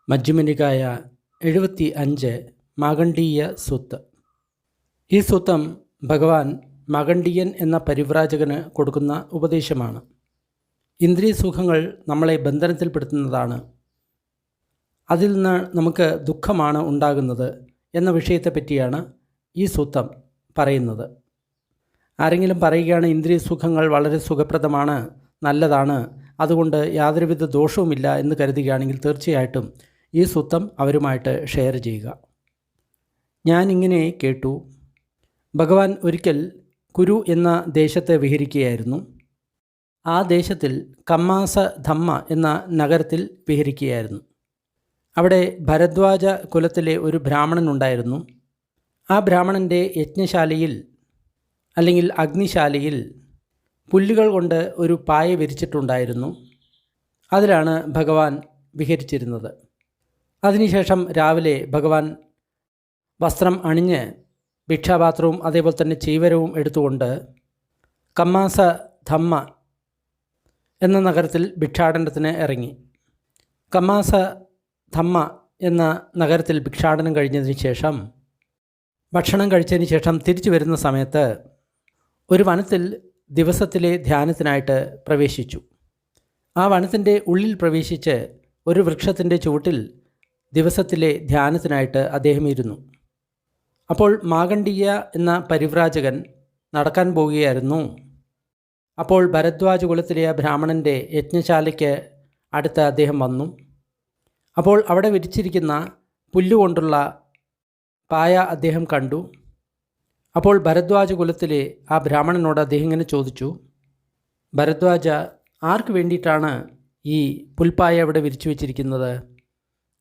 മജ്ജ്‌മ നികായ 75 മാഗണ്ഡീയ soothe. ഈ സൂത്തം ഭഗവാൻ മാഗണ്ഡീയൻ എന്ന പരിവ്രാജകന് കൊടുക്കുന്ന ഉപദേശമാണ്. ഇന്ദ്രിയ സുഖങ്ങൾ നമ്മളെ ബന്ധനത്തിൽപ്പെടുത്തുന്നതാണ്. അതിൽ നിന്ന് നമുക്ക് ദുഃഖമാണ് ഉണ്ടാകുന്നത് എന്ന വിഷയത്തെപ്പറ്റിയാണ് ഈ സൂത്തം പറയുന്നത്. ആരെങ്കിലും പറയുകയാണ് ഇന്ദ്രിയ സുഖങ്ങൾ വളരെ സുഖപ്രദമാണ്, നല്ലതാണ്, അതുകൊണ്ട് യാതൊരുവിധ ദോഷവുമില്ല എന്ന് കരുതുകയാണെങ്കിൽ തീർച്ചയായിട്ടും ഈ സൂത്തം അവരുമായിട്ട് ഷെയർ ചെയ്യുക. ഞാനിങ്ങനെ കേട്ടു. ഭഗവാൻ ഒരിക്കൽ കുരു എന്ന ദേശത്ത് വിഹരിക്കുകയായിരുന്നു. ആ ദേശത്തിൽ കമ്മാസ ധമ്മ എന്ന നഗരത്തിൽ വിഹരിക്കുകയായിരുന്നു. അവിടെ ഭരദ്വാജ കുലത്തിലെ ഒരു ബ്രാഹ്മണനുണ്ടായിരുന്നു. ആ ബ്രാഹ്മണൻ്റെ യജ്ഞശാലയിൽ അല്ലെങ്കിൽ അഗ്നിശാലയിൽ പുല്ലുകൾ കൊണ്ട് ഒരു പായ വിരിച്ചിട്ടുണ്ടായിരുന്നു. അതിലാണ് ഭഗവാൻ വിഹരിച്ചിരുന്നത്. അതിനുശേഷം രാവിലെ ഭഗവാൻ വസ്ത്രം അണിഞ്ഞ് ഭിക്ഷാപാത്രവും അതേപോലെ തന്നെ ചീവരവും എടുത്തുകൊണ്ട് കമ്മാസ ധമ്മ എന്ന നഗരത്തിൽ ഭിക്ഷാടനത്തിന് ഇറങ്ങി. കമ്മാസ ധമ്മ എന്ന നഗരത്തിൽ ഭിക്ഷാടനം കഴിഞ്ഞതിന് ശേഷം ഭക്ഷണം കഴിച്ചതിന് ശേഷം തിരിച്ചു വരുന്ന സമയത്ത് ഒരു വനത്തിൽ ദിവസത്തിലെ ധ്യാനത്തിനായിട്ട് പ്രവേശിച്ചു. ആ വനത്തിൻ്റെ ഉള്ളിൽ പ്രവേശിച്ച് ഒരു വൃക്ഷത്തിൻ്റെ ചുവട്ടിൽ ദിവസത്തിലെ ധ്യാനത്തിനായിട്ട് അദ്ദേഹം ഇരുന്നു. അപ്പോൾ മാഗണ്ഡീയ എന്ന പരിവ്രാജകൻ നടക്കാൻ പോവുകയായിരുന്നു. അപ്പോൾ ഭരദ്വാജ കുലത്തിലെ ബ്രാഹ്മണൻ്റെ യജ്ഞശാലയ്ക്ക് അടുത്ത് അദ്ദേഹം വന്നു. അപ്പോൾ അവിടെ വിരിച്ചിരിക്കുന്ന പുല്ലുകൊണ്ടുള്ള പായ അദ്ദേഹം കണ്ടു. അപ്പോൾ ഭരദ്വാജ കുലത്തിലെ ആ ബ്രാഹ്മണനോട് അദ്ദേഹം ഇങ്ങനെ ചോദിച്ചു, ഭരദ്വാജ, ആർക്ക് വേണ്ടിയിട്ടാണ് ഈ പുൽപ്പായ ഇവിടെ വിരിച്ചു വച്ചിരിക്കുന്നത്?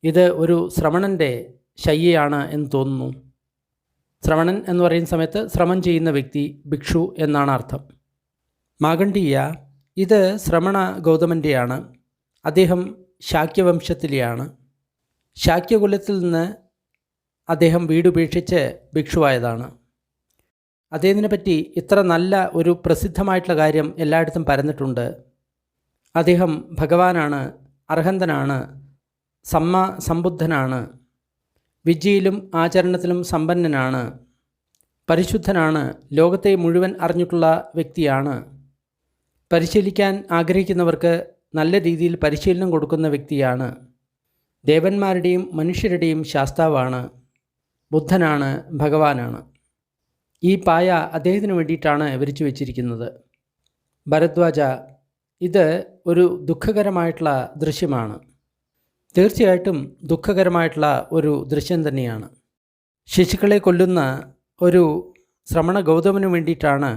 ഇത് ഒരു ശ്രമണൻ്റെ ശയ്യയാണ് എന്ന് തോന്നുന്നു. ശ്രമണൻ എന്ന് പറയുന്ന സമയത്ത് ശ്രമം ചെയ്യുന്ന വ്യക്തി, ഭിക്ഷു എന്നാണ് അർത്ഥം. മാഗണ്ഡീയ, ഇത് ശ്രമണ ഗൗതമൻ്റെയാണ്. അദ്ദേഹം ശാക്യവംശത്തിലെയാണ്. ശാക്യകുലത്തിൽ നിന്ന് അദ്ദേഹം വീടുപേക്ഷിച്ച് ഭിക്ഷുവായതാണ്. അദ്ദേഹത്തിനെപ്പറ്റി ഇത്ര നല്ല ഒരു പ്രസിദ്ധമായിട്ടുള്ള കാര്യം എല്ലായിടത്തും പരന്നിട്ടുണ്ട്. അദ്ദേഹം ഭഗവാനാണ്, അർഹന്തനാണ്, സമ്പുദ്ധനാണ്, വിദ്യയിലും ആചരണത്തിലും സമ്പന്നനാണ്, പരിശുദ്ധനാണ്, ലോകത്തെ മുഴുവൻ അറിഞ്ഞിട്ടുള്ള വ്യക്തിയാണ്, പരിശീലിക്കാൻ ആഗ്രഹിക്കുന്നവർക്ക് നല്ല രീതിയിൽ പരിശീലനം കൊടുക്കുന്ന വ്യക്തിയാണ്, ദേവന്മാരുടെയും മനുഷ്യരുടെയും ശാസ്താവാണ്, ബുദ്ധനാണ്, ഭഗവാനാണ്. ഈ പായ അദ്ദേഹത്തിന് വേണ്ടിയിട്ടാണ് വിരിച്ചു വച്ചിരിക്കുന്നത്. ഭരദ്വാജ, ഇത് ഒരു ദുഃഖകരമായിട്ടുള്ള ദൃശ്യമാണ്. തീർച്ചയായിട്ടും ദുഃഖകരമായിട്ടുള്ള ഒരു ദൃശ്യം തന്നെയാണ്. ശിശുക്കളെ കൊല്ലുന്ന ഒരു ശ്രമണ ഗൗതമന് വേണ്ടിയിട്ടാണ്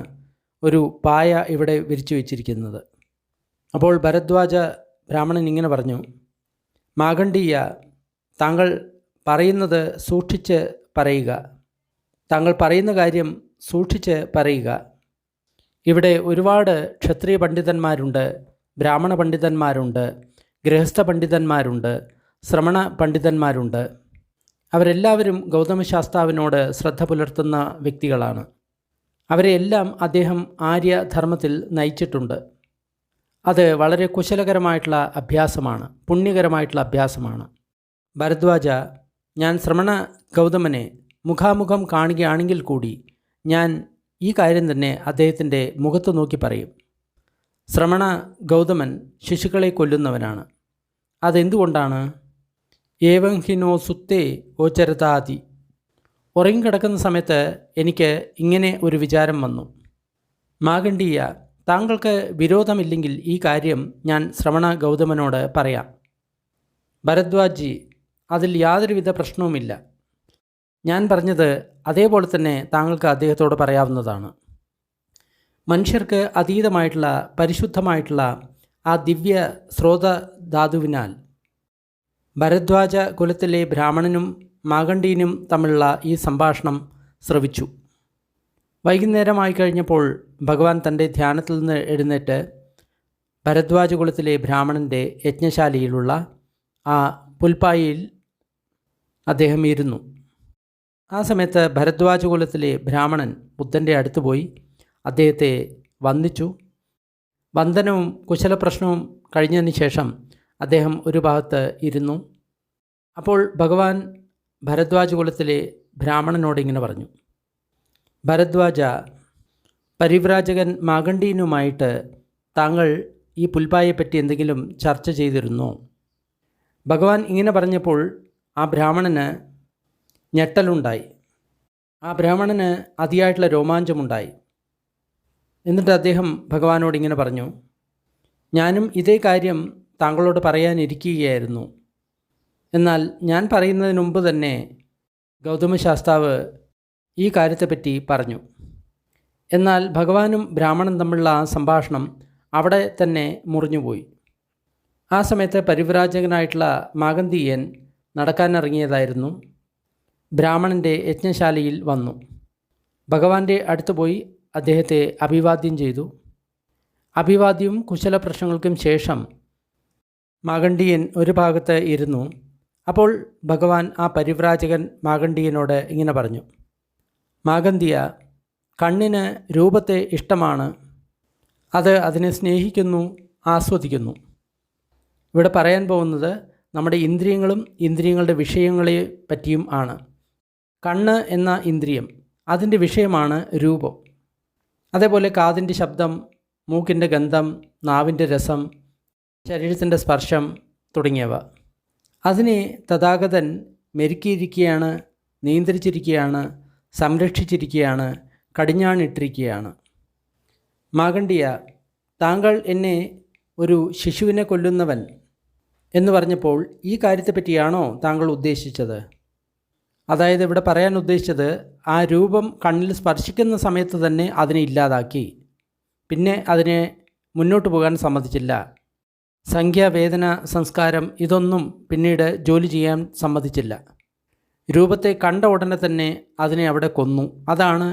ഒരു പായ ഇവിടെ വിരിച്ചു വച്ചിരിക്കുന്നത്. അപ്പോൾ ഭരദ്വാജ ബ്രാഹ്മണൻ ഇങ്ങനെ പറഞ്ഞു, മാഗണ്ഡീയ, താങ്കൾ പറയുന്നത് സൂക്ഷിച്ച് പറയുക. താങ്കൾ പറയുന്ന കാര്യം സൂക്ഷിച്ച് പറയുക. ഇവിടെ ഒരുപാട് ക്ഷത്രിയ പണ്ഡിതന്മാരുണ്ട്, ബ്രാഹ്മണ പണ്ഡിതന്മാരുണ്ട്, ഗൃഹസ്ഥ പണ്ഡിതന്മാരുണ്ട്, ശ്രമണ പണ്ഡിതന്മാരുണ്ട്. അവരെല്ലാവരും ഗൗതമശാസ്താവിനോട് ശ്രദ്ധ പുലർത്തുന്ന വ്യക്തികളാണ്. അവരെയെല്ലാം അദ്ദേഹം ആര്യധർമ്മത്തിൽ നയിച്ചിട്ടുണ്ട്. അത് വളരെ കുശലകരമായിട്ടുള്ള അഭ്യാസമാണ്, പുണ്യകരമായിട്ടുള്ള അഭ്യാസമാണ്. ഭരദ്വാജ, ഞാൻ ശ്രമണ ഗൗതമനെ മുഖാമുഖം കാണുകയാണെങ്കിൽ കൂടി ഞാൻ ഈ കാര്യം തന്നെ അദ്ദേഹത്തിൻ്റെ മുഖത്ത് നോക്കി പറയും. ശ്രമണ ഗൗതമൻ ശിശുക്കളെ കൊല്ലുന്നവനാണ്. അതെന്തുകൊണ്ടാണ്? ഏവം ഹിനോ സുത്തേ ഓചരതാതി. ഉറങ്ങിക്കിടക്കുന്ന സമയത്ത് എനിക്ക് ഇങ്ങനെ ഒരു വിചാരം വന്നു. മാഗണ്ഡീയ, താങ്കൾക്ക് വിരോധമില്ലെങ്കിൽ ഈ കാര്യം ഞാൻ ശ്രമണ ഗൗതമനോട് പറയാം. ഭരദ്വാജി, അതിൽ യാതൊരുവിധ പ്രശ്നവുമില്ല. ഞാൻ പറഞ്ഞത് അതേപോലെ തന്നെ താങ്കൾക്ക് അദ്ദേഹത്തോട് പറയാവുന്നതാണ്. മനുഷ്യർക്ക് അതീതമായിട്ടുള്ള പരിശുദ്ധമായിട്ടുള്ള ആ ദിവ്യ സ്രോതധാതുവിനാൽ ഭരദ്വാജ കുലത്തിലെ ബ്രാഹ്മണനും മാഗണ്ഡീനും തമ്മിലുള്ള ഈ സംഭാഷണം ശ്രവിച്ചു. വൈകുന്നേരമായി കഴിഞ്ഞപ്പോൾ ഭഗവാൻ തൻ്റെ ധ്യാനത്തിൽ നിന്ന് എഴുന്നേറ്റ് ഭരദ്വാജ കുലത്തിലെ ബ്രാഹ്മണൻ്റെ യജ്ഞശാലയിലുള്ള ആ പുൽപ്പായയിൽ അദ്ദേഹം ഇരുന്നു. ആ സമയത്ത് ഭരദ്വാജ കുലത്തിലെ ബ്രാഹ്മണൻ ബുദ്ധൻ്റെ അടുത്ത് പോയി അദ്ദേഹത്തെ വന്ദിച്ചു. വന്ദനവും കുശലപ്രശ്നവും കഴിഞ്ഞതിന് ശേഷം അദ്ദേഹം ഒരു ഭാഗത്ത് ഇരുന്നു. അപ്പോൾ ഭഗവാൻ ഭരദ്വാജ കുലത്തിലെ ബ്രാഹ്മണനോട് ഇങ്ങനെ പറഞ്ഞു: ഭരദ്വാജ, പരിവ്രാജകൻ മാഗണ്ഡീനുമായിട്ട് താങ്കൾ ഈ പുൽപ്പായെപ്പറ്റി എന്തെങ്കിലും ചർച്ച ചെയ്തിരുന്നോ? ഭഗവാൻ ഇങ്ങനെ പറഞ്ഞപ്പോൾ ആ ബ്രാഹ്മണന് ഞെട്ടലുണ്ടായി. ആ ബ്രാഹ്മണന് അതിയായിട്ടുള്ള രോമാഞ്ചമുണ്ടായി. എന്നിട്ട് അദ്ദേഹം ഭഗവാനോട് ഇങ്ങനെ പറഞ്ഞു: ഞാനും ഇതേ കാര്യം താങ്കളോട് പറയാനിരിക്കുകയായിരുന്നു. എന്നാൽ ഞാൻ പറയുന്നതിന് മുമ്പ് തന്നെ ഗൗതമശാസ്താവ് ഈ കാര്യത്തെപ്പറ്റി പറഞ്ഞു. എന്നാൽ ഭഗവാനും ബ്രാഹ്മണനും തമ്മിലുള്ള ആ സംഭാഷണം അവിടെ തന്നെ മുറിഞ്ഞുപോയി. ആ സമയത്ത് പരിവ്രാജകനായിട്ടുള്ള മാഗന്ധീയൻ നടക്കാനിറങ്ങിയതായിരുന്നു. ബ്രാഹ്മണൻ്റെ യജ്ഞശാലയിൽ വന്നു. ഭഗവാന്റെ അടുത്ത് പോയി അദ്ദേഹത്തെ അഭിവാദ്യം ചെയ്തു. അഭിവാദ്യവും കുശലപ്രശ്നങ്ങൾക്കും ശേഷം മാഗണ്ഡീയൻ ഒരു ഭാഗത്ത് ഇരുന്നു. അപ്പോൾ ഭഗവാൻ ആ പരിവ്രാജകൻ മാഗണ്ഡീയനോട് ഇങ്ങനെ പറഞ്ഞു: മാഗന്ധിയ, കണ്ണിന് രൂപത്തെ ഇഷ്ടമാണ്. അത് അതിനെ സ്നേഹിക്കുന്നു, ആസ്വദിക്കുന്നു. ഇവിടെ പറയാൻ പോകുന്നത് നമ്മുടെ ഇന്ദ്രിയങ്ങളും ഇന്ദ്രിയങ്ങളുടെ വിഷയങ്ങളെ പറ്റിയും ആണ്. കണ്ണ് എന്ന ഇന്ദ്രിയം, അതിൻ്റെ വിഷയമാണ് രൂപം. അതേപോലെ കാതിൻ്റെ ശബ്ദം, മൂക്കിൻ്റെ ഗന്ധം, നാവിൻ്റെ രസം, ശരീരത്തിൻ്റെ സ്പർശം തുടങ്ങിയവ. അതിനെ തഥാഗതൻ മെരുക്കിയിരിക്കുകയാണ്, നിയന്ത്രിച്ചിരിക്കുകയാണ്, സംരക്ഷിച്ചിരിക്കുകയാണ്, കടിഞ്ഞാണിട്ടിരിക്കുകയാണ്. മാഗണ്ഡിയ, താങ്കൾ എന്നെ ഒരു ശിശുവിനെ കൊല്ലുന്നവൻ എന്ന് പറഞ്ഞപ്പോൾ ഈ കാര്യത്തെപ്പറ്റിയാണോ താങ്കൾ ഉദ്ദേശിച്ചത്? അതായത് ഇവിടെ പറയാൻ ഉദ്ദേശിച്ചത്, ആ രൂപം കണ്ണിൽ സ്പർശിക്കുന്ന സമയത്ത് തന്നെ അതിനെ ഇല്ലാതാക്കി, പിന്നെ അതിനെ മുന്നോട്ട് പോകാൻ സമ്മതിച്ചില്ല. സംഖ്യ, വേദന, സംസ്കാരം ഇതൊന്നും പിന്നീട് ജോലി ചെയ്യാൻ സമ്മതിച്ചില്ല. രൂപത്തെ കണ്ട ഉടനെ തന്നെ അതിനെ അവിടെ കൊന്നു. അതാണ്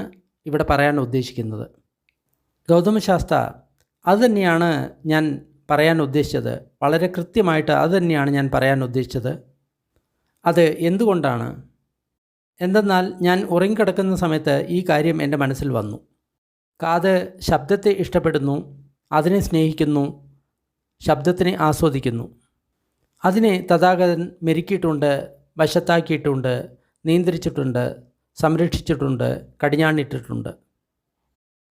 ഇവിടെ പറയാൻ ഉദ്ദേശിക്കുന്നത്. ഗൗതമശാസ്ത്ര, അതുതന്നെയാണ് ഞാൻ പറയാൻ ഉദ്ദേശിച്ചത്. വളരെ കൃത്യമായിട്ട് അതുതന്നെയാണ് ഞാൻ പറയാൻ ഉദ്ദേശിച്ചത്. അത് എന്തുകൊണ്ടാണ് എന്തെന്നാൽ, ഞാൻ ഉറങ്ങിക്കിടക്കുന്ന സമയത്ത് ഈ കാര്യം എൻ്റെ മനസ്സിൽ വന്നു. കാത് ശബ്ദത്തെ ഇഷ്ടപ്പെടുന്നു, അതിനെ സ്നേഹിക്കുന്നു, ശബ്ദത്തിനെ ആസ്വദിക്കുന്നു. അതിനെ തഥാഗതൻ മെരുക്കിയിട്ടുണ്ട്, വശത്താക്കിയിട്ടുണ്ട്, നിയന്ത്രിച്ചിട്ടുണ്ട്, സംരക്ഷിച്ചിട്ടുണ്ട്, കടിഞ്ഞാണിട്ടിട്ടുണ്ട്.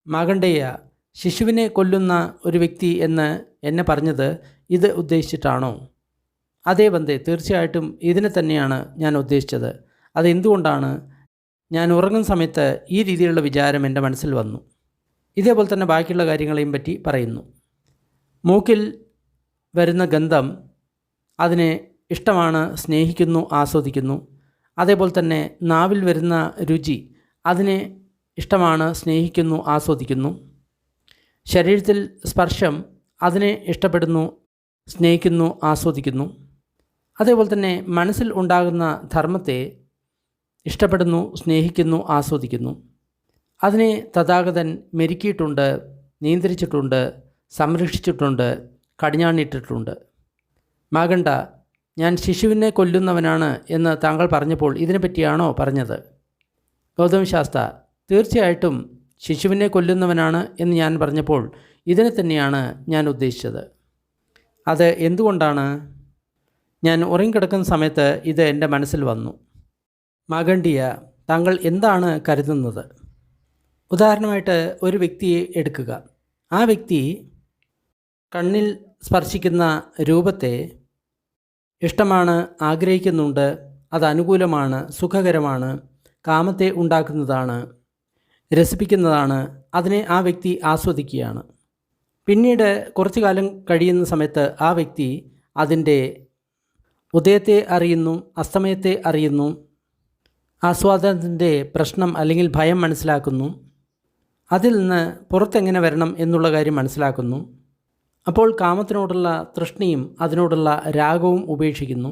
മാഗണ്ഡേയ, ശിശുവിനെ കൊല്ലുന്ന ഒരു വ്യക്തി എന്ന് എന്നെ പറഞ്ഞത് ഇത് ഉദ്ദേശിച്ചിട്ടാണോ? അതേ ബന്ധേ, തീർച്ചയായിട്ടും ഇതിനെ തന്നെയാണ് ഞാൻ ഉദ്ദേശിച്ചത്. അതെന്തുകൊണ്ടാണ്? ഞാൻ ഉറങ്ങുന്ന സമയത്ത് ഈ രീതിയിലുള്ള വിചാരം എൻ്റെ മനസ്സിൽ വന്നു. ഇതേപോലെ തന്നെ ബാക്കിയുള്ള കാര്യങ്ങളെയും പറ്റി പറയുന്നു. മൂക്കിൽ വരുന്ന ഗന്ധം അതിനെ ഇഷ്ടമാണ്, സ്നേഹിക്കുന്നു, ആസ്വദിക്കുന്നു. അതേപോലെ തന്നെ നാവിൽ വരുന്ന രുചി അതിനെ ഇഷ്ടമാണ്, സ്നേഹിക്കുന്നു, ആസ്വദിക്കുന്നു. ശരീരത്തിൽ സ്പർശം അതിനെ ഇഷ്ടപ്പെടുന്നു, സ്നേഹിക്കുന്നു, ആസ്വദിക്കുന്നു. അതേപോലെ തന്നെ മനസ്സിൽ ഉണ്ടാകുന്ന ധർമ്മത്തെ ഇഷ്ടപ്പെടുന്നു, സ്നേഹിക്കുന്നു, ആസ്വദിക്കുന്നു. അതിനെ തഥാഗതൻ മെരുക്കിയിട്ടുണ്ട്, നിയന്ത്രിച്ചിട്ടുണ്ട്, സംരക്ഷിച്ചിട്ടുണ്ട്, കടിഞ്ഞാണിട്ടിട്ടുണ്ട്. മാഗണ്ഡ, ഞാൻ ശിശുവിനെ കൊല്ലുന്നവനാണ് എന്ന് താങ്കൾ പറഞ്ഞപ്പോൾ ഇതിനെപ്പറ്റിയാണോ പറഞ്ഞത്? ഗൗതമശാസ്ത്ര, തീർച്ചയായിട്ടും ശിശുവിനെ കൊല്ലുന്നവനാണ് എന്ന് ഞാൻ പറഞ്ഞപ്പോൾ ഇതിനെ തന്നെയാണ് ഞാൻ ഉദ്ദേശിച്ചത്. അത് എന്തുകൊണ്ടാണ്? ഞാൻ ഉറങ്ങിക്കിടക്കുന്ന സമയത്ത് ഇത് എൻ്റെ മനസ്സിൽ വന്നു. മാഗണ്ഡിയ, താങ്കൾ എന്താണ് കരുതുന്നത്? ഉദാഹരണമായിട്ട് ഒരു വ്യക്തിയെ എടുക്കുക. ആ വ്യക്തി കണ്ണിൽ സ്പർശിക്കുന്ന രൂപത്തെ ഇഷ്ടമാണ്, ആഗ്രഹിക്കുന്നുണ്ട്, അത് അനുകൂലമാണ്, സുഖകരമാണ്, കാമത്തെ ഉണ്ടാക്കുന്നതാണ്, രസിപ്പിക്കുന്നതാണ്. അതിനെ ആ വ്യക്തി ആസ്വദിക്കുകയാണ്. പിന്നീട് കുറച്ചു കാലം കഴിയുന്ന സമയത്ത് ആ വ്യക്തി അതിൻ്റെ ഉദയത്തെ അറിയുന്നു, അസ്തമയത്തെ അറിയുന്നു, ആസ്വാദനത്തിൻ്റെ പ്രശ്നം അല്ലെങ്കിൽ ഭയം മനസ്സിലാക്കുന്നു. അതിൽ നിന്ന് പുറത്തെങ്ങനെ വരണം എന്നുള്ള കാര്യം മനസ്സിലാക്കുന്നു. അപ്പോൾ കാമത്തിനോടുള്ള തൃഷ്ണയും അതിനോടുള്ള രാഗവും ഉപേക്ഷിക്കുന്നു.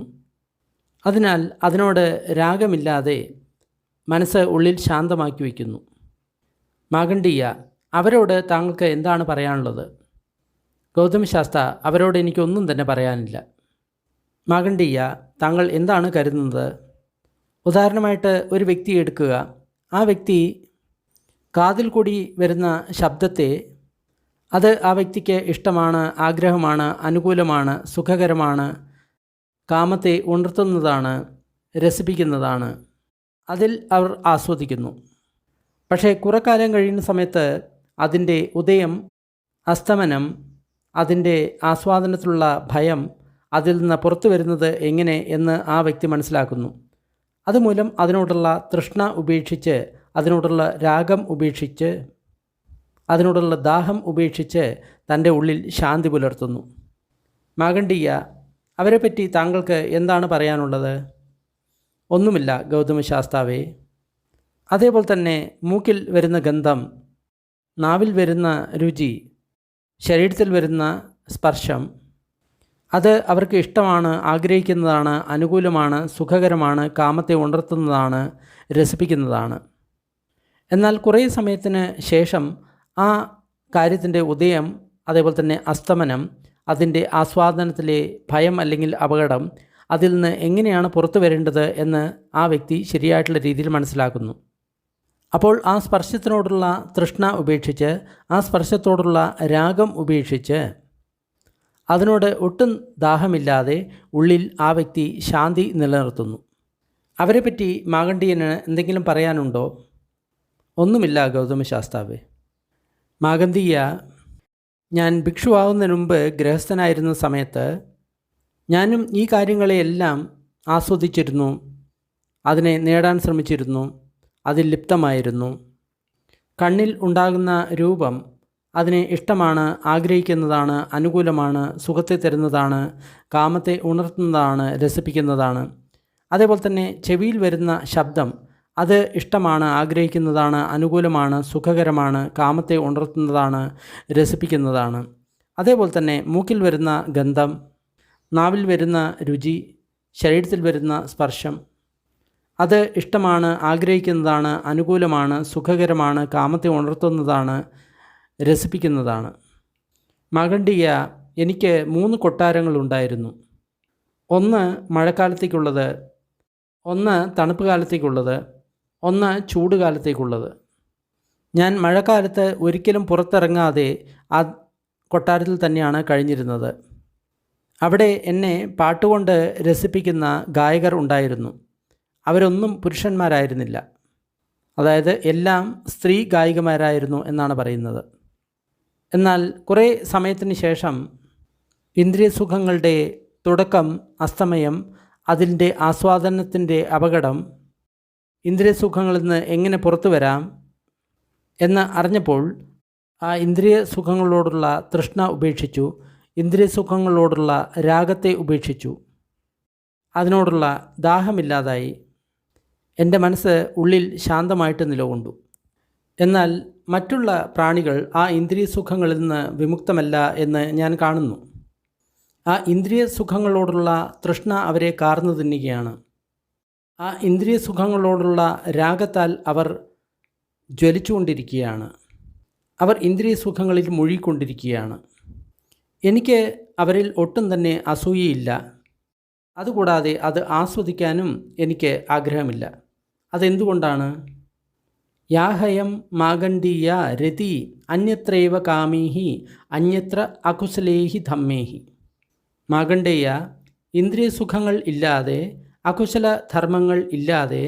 അതിനാൽ അതിനോട് രാഗമില്ലാതെ മനസ്സ് ഉള്ളിൽ ശാന്തമാക്കി വയ്ക്കുന്നു. മാഗണ്ഡീയ, അവരോട് താങ്കൾക്ക് എന്താണ് പറയാനുള്ളത്? ഗൗതമശാസ്ത്ര, അവരോട് എനിക്കൊന്നും തന്നെ പറയാനില്ല. മാഗണ്ഡീയ, താങ്കൾ എന്താണ് കരുതുന്നത്? ഉദാഹരണമായിട്ട് ഒരു വ്യക്തി എടുക്കുക. ആ വ്യക്തി കാതിൽ കൂടി വരുന്ന ശബ്ദത്തെ അത് ആ വ്യക്തിക്ക് ഇഷ്ടമാണ്, ആഗ്രഹമാണ്, അനുകൂലമാണ്, സുഖകരമാണ്, കാമത്തെ ഉണർത്തുന്നതാണ്, രസിപ്പിക്കുന്നതാണ്. അതിൽ അവർ ആസ്വദിക്കുന്നു. പക്ഷേ കുറേക്കാലം കഴിയുന്ന സമയത്ത് അതിൻ്റെ ഉദയം, അസ്തമനം, അതിൻ്റെ ആസ്വാദനത്തിലുള്ള ഭയം, അതിൽ നിന്ന് പുറത്തു വരുന്നത് എങ്ങനെ എന്ന് ആ വ്യക്തി മനസ്സിലാക്കുന്നു. അതുമൂലം അതിനോടുള്ള തൃഷ്ണ ഉപേക്ഷിച്ച്, അതിനോടുള്ള രാഗം ഉപേക്ഷിച്ച്, അതിനോടുള്ള ദാഹം ഉപേക്ഷിച്ച് തൻ്റെ ഉള്ളിൽ ശാന്തി പുലർത്തുന്നു. മാഗണ്ഡീയ, അവരെപ്പറ്റി താങ്കൾക്ക് എന്താണ് പറയാനുള്ളത്? ഒന്നുമില്ല ഗൗതമശാസ്താവേ. അതേപോലെ തന്നെ മൂക്കിൽ വരുന്ന ഗന്ധം, നാവിൽ വരുന്ന രുചി, ശരീരത്തിൽ വരുന്ന സ്പർശം, അത് അവർക്ക് ഇഷ്ടമാണ്, ആഗ്രഹിക്കുന്നതാണ്, അനുകൂലമാണ്, സുഖകരമാണ്, കാമത്തെ ഉണർത്തുന്നതാണ്, രസിപ്പിക്കുന്നതാണ്. എന്നാൽ കുറേ സമയത്തിന് ശേഷം ആ കാര്യത്തിൻ്റെ ഉദയം, അതേപോലെ തന്നെ അസ്തമനം, അതിൻ്റെ ആസ്വാദനത്തിലെ ഭയം അല്ലെങ്കിൽ അപകടം, അതിൽ നിന്ന് എങ്ങനെയാണ് പുറത്തു വരേണ്ടത് എന്ന് ആ വ്യക്തി ശരിയായിട്ടുള്ള രീതിയിൽ മനസ്സിലാക്കുന്നു. അപ്പോൾ ആ സ്പർശത്തിനോടുള്ള തൃഷ്ണ ഉപേക്ഷിച്ച്, ആ സ്പർശത്തോടുള്ള രാഗം ഉപേക്ഷിച്ച്, അതിനോട് ഒട്ടും ദാഹമില്ലാതെ ഉള്ളിൽ ആ വ്യക്തി ശാന്തി നിലനിർത്തുന്നു. അവരെപ്പറ്റി മാഗണ്ഡീയന് എന്തെങ്കിലും പറയാനുണ്ടോ? ഒന്നുമില്ല ഗൗതമശാസ്താവേ. മാഗണ്ഡീയ, ഞാൻ ഭിക്ഷുവാകുന്നതിന് മുമ്പ് ഗൃഹസ്ഥനായിരുന്ന സമയത്ത് ഞാനും ഈ കാര്യങ്ങളെയെല്ലാം ആസ്വദിച്ചിരുന്നു, അതിനെ നേടാൻ ശ്രമിച്ചിരുന്നു, അതിൽ ലിപ്തമായിരുന്നു. കണ്ണിൽ ഉണ്ടാകുന്ന രൂപം അതിനെ ഇഷ്ടമാണ്, ആഗ്രഹിക്കുന്നതാണ്, അനുകൂലമാണ്, സുഖത്തെ തരുന്നതാണ്, കാമത്തെ ഉണർത്തുന്നതാണ്, രസിപ്പിക്കുന്നതാണ്. അതേപോലെ തന്നെ ചെവിയിൽ വരുന്ന ശബ്ദം അത് ഇഷ്ടമാണ്, ആഗ്രഹിക്കുന്നതാണ്, അനുകൂലമാണ്, സുഖകരമാണ്, കാമത്തെ ഉണർത്തുന്നതാണ്, രസിപ്പിക്കുന്നതാണ്. അതേപോലെ തന്നെ മൂക്കിൽ വരുന്ന ഗന്ധം, നാവിൽ വരുന്ന രുചി, ശരീരത്തിൽ വരുന്ന സ്പർശം, അത് ഇഷ്ടമാണ്, ആഗ്രഹിക്കുന്നതാണ്, അനുകൂലമാണ്, സുഖകരമാണ്, കാമത്തെ ഉണർത്തുന്നതാണ്, രസിപ്പിക്കുന്നതാണ്. മാഗണ്ഡീയ, എനിക്ക് 3 കൊട്ടാരങ്ങളുണ്ടായിരുന്നു. ഒന്ന് മഴക്കാലത്തേക്കുള്ളത്, ഒന്ന് തണുപ്പ് കാലത്തേക്കുള്ളത്, ഒന്ന് ചൂട് കാലത്തേക്കുള്ളത്. ഞാൻ മഴക്കാലത്ത് ഒരിക്കലും പുറത്തിറങ്ങാതെ ആ കൊട്ടാരത്തിൽ തന്നെയാണ് കഴിഞ്ഞിരുന്നത്. അവിടെ എന്നെ പാട്ടുകൊണ്ട് രസിപ്പിക്കുന്ന ഗായകർ ഉണ്ടായിരുന്നു. അവരൊന്നും പുരുഷന്മാരായിരുന്നില്ല. അതായത് എല്ലാം സ്ത്രീ ഗായികമാരായിരുന്നു എന്നാണ് പറയുന്നത്. എന്നാൽ കുറേ സമയത്തിന് ശേഷം ഇന്ദ്രിയ സുഖങ്ങളുടെ തുടക്കം, അസ്തമയം, അതിൻ്റെ ആസ്വാദനത്തിൻ്റെ അപകടം, ഇന്ദ്രിയ സുഖങ്ങളിൽ നിന്ന് എങ്ങനെ പുറത്തു വരാം എന്ന് അറിഞ്ഞപ്പോൾ ആ ഇന്ദ്രിയ സുഖങ്ങളോടുള്ള തൃഷ്ണ ഉപേക്ഷിച്ചു, ഇന്ദ്രിയ സുഖങ്ങളോടുള്ള രാഗത്തെ ഉപേക്ഷിച്ചു, അതിനോടുള്ള ദാഹമില്ലാതായി. എൻ്റെ മനസ്സ് ഉള്ളിൽ ശാന്തമായിട്ട് നിലകൊണ്ടു. എന്നാൽ മറ്റുള്ള പ്രാണികൾ ആ ഇന്ദ്രിയ സുഖങ്ങളിൽ നിന്ന് വിമുക്തമല്ല എന്ന് ഞാൻ കാണുന്നു. ആ ഇന്ദ്രിയ സുഖങ്ങളോടുള്ള തൃഷ്ണ അവരെ കാർന്നു തിന്നുകയാണ്. ആ ഇന്ദ്രിയ സുഖങ്ങളോടുള്ള രാഗത്താൽ അവർ ജ്വലിച്ചുകൊണ്ടിരിക്കുകയാണ്. അവർ ഇന്ദ്രിയ സുഖങ്ങളിൽ മുഴുകിക്കൊണ്ടിരിക്കുകയാണ്. എനിക്ക് അവരിൽ ഒട്ടും തന്നെ അസൂയയില്ല. അതുകൂടാതെ അത് ആസ്വദിക്കാനും എനിക്ക് ആഗ്രഹമില്ല. അതെന്തുകൊണ്ടാണ്? യാഹയം മാഗണ്ഡീയ രതി അന്യത്രൈവ കാമീഹി അന്യത്ര അകുശലേഹി ധമ്മേഹി. മാഗണ്ഡേയ, ഇന്ദ്രിയ സുഖങ്ങൾ ഇല്ലാതെ, അകുശല ധർമ്മങ്ങൾ ഇല്ലാതെ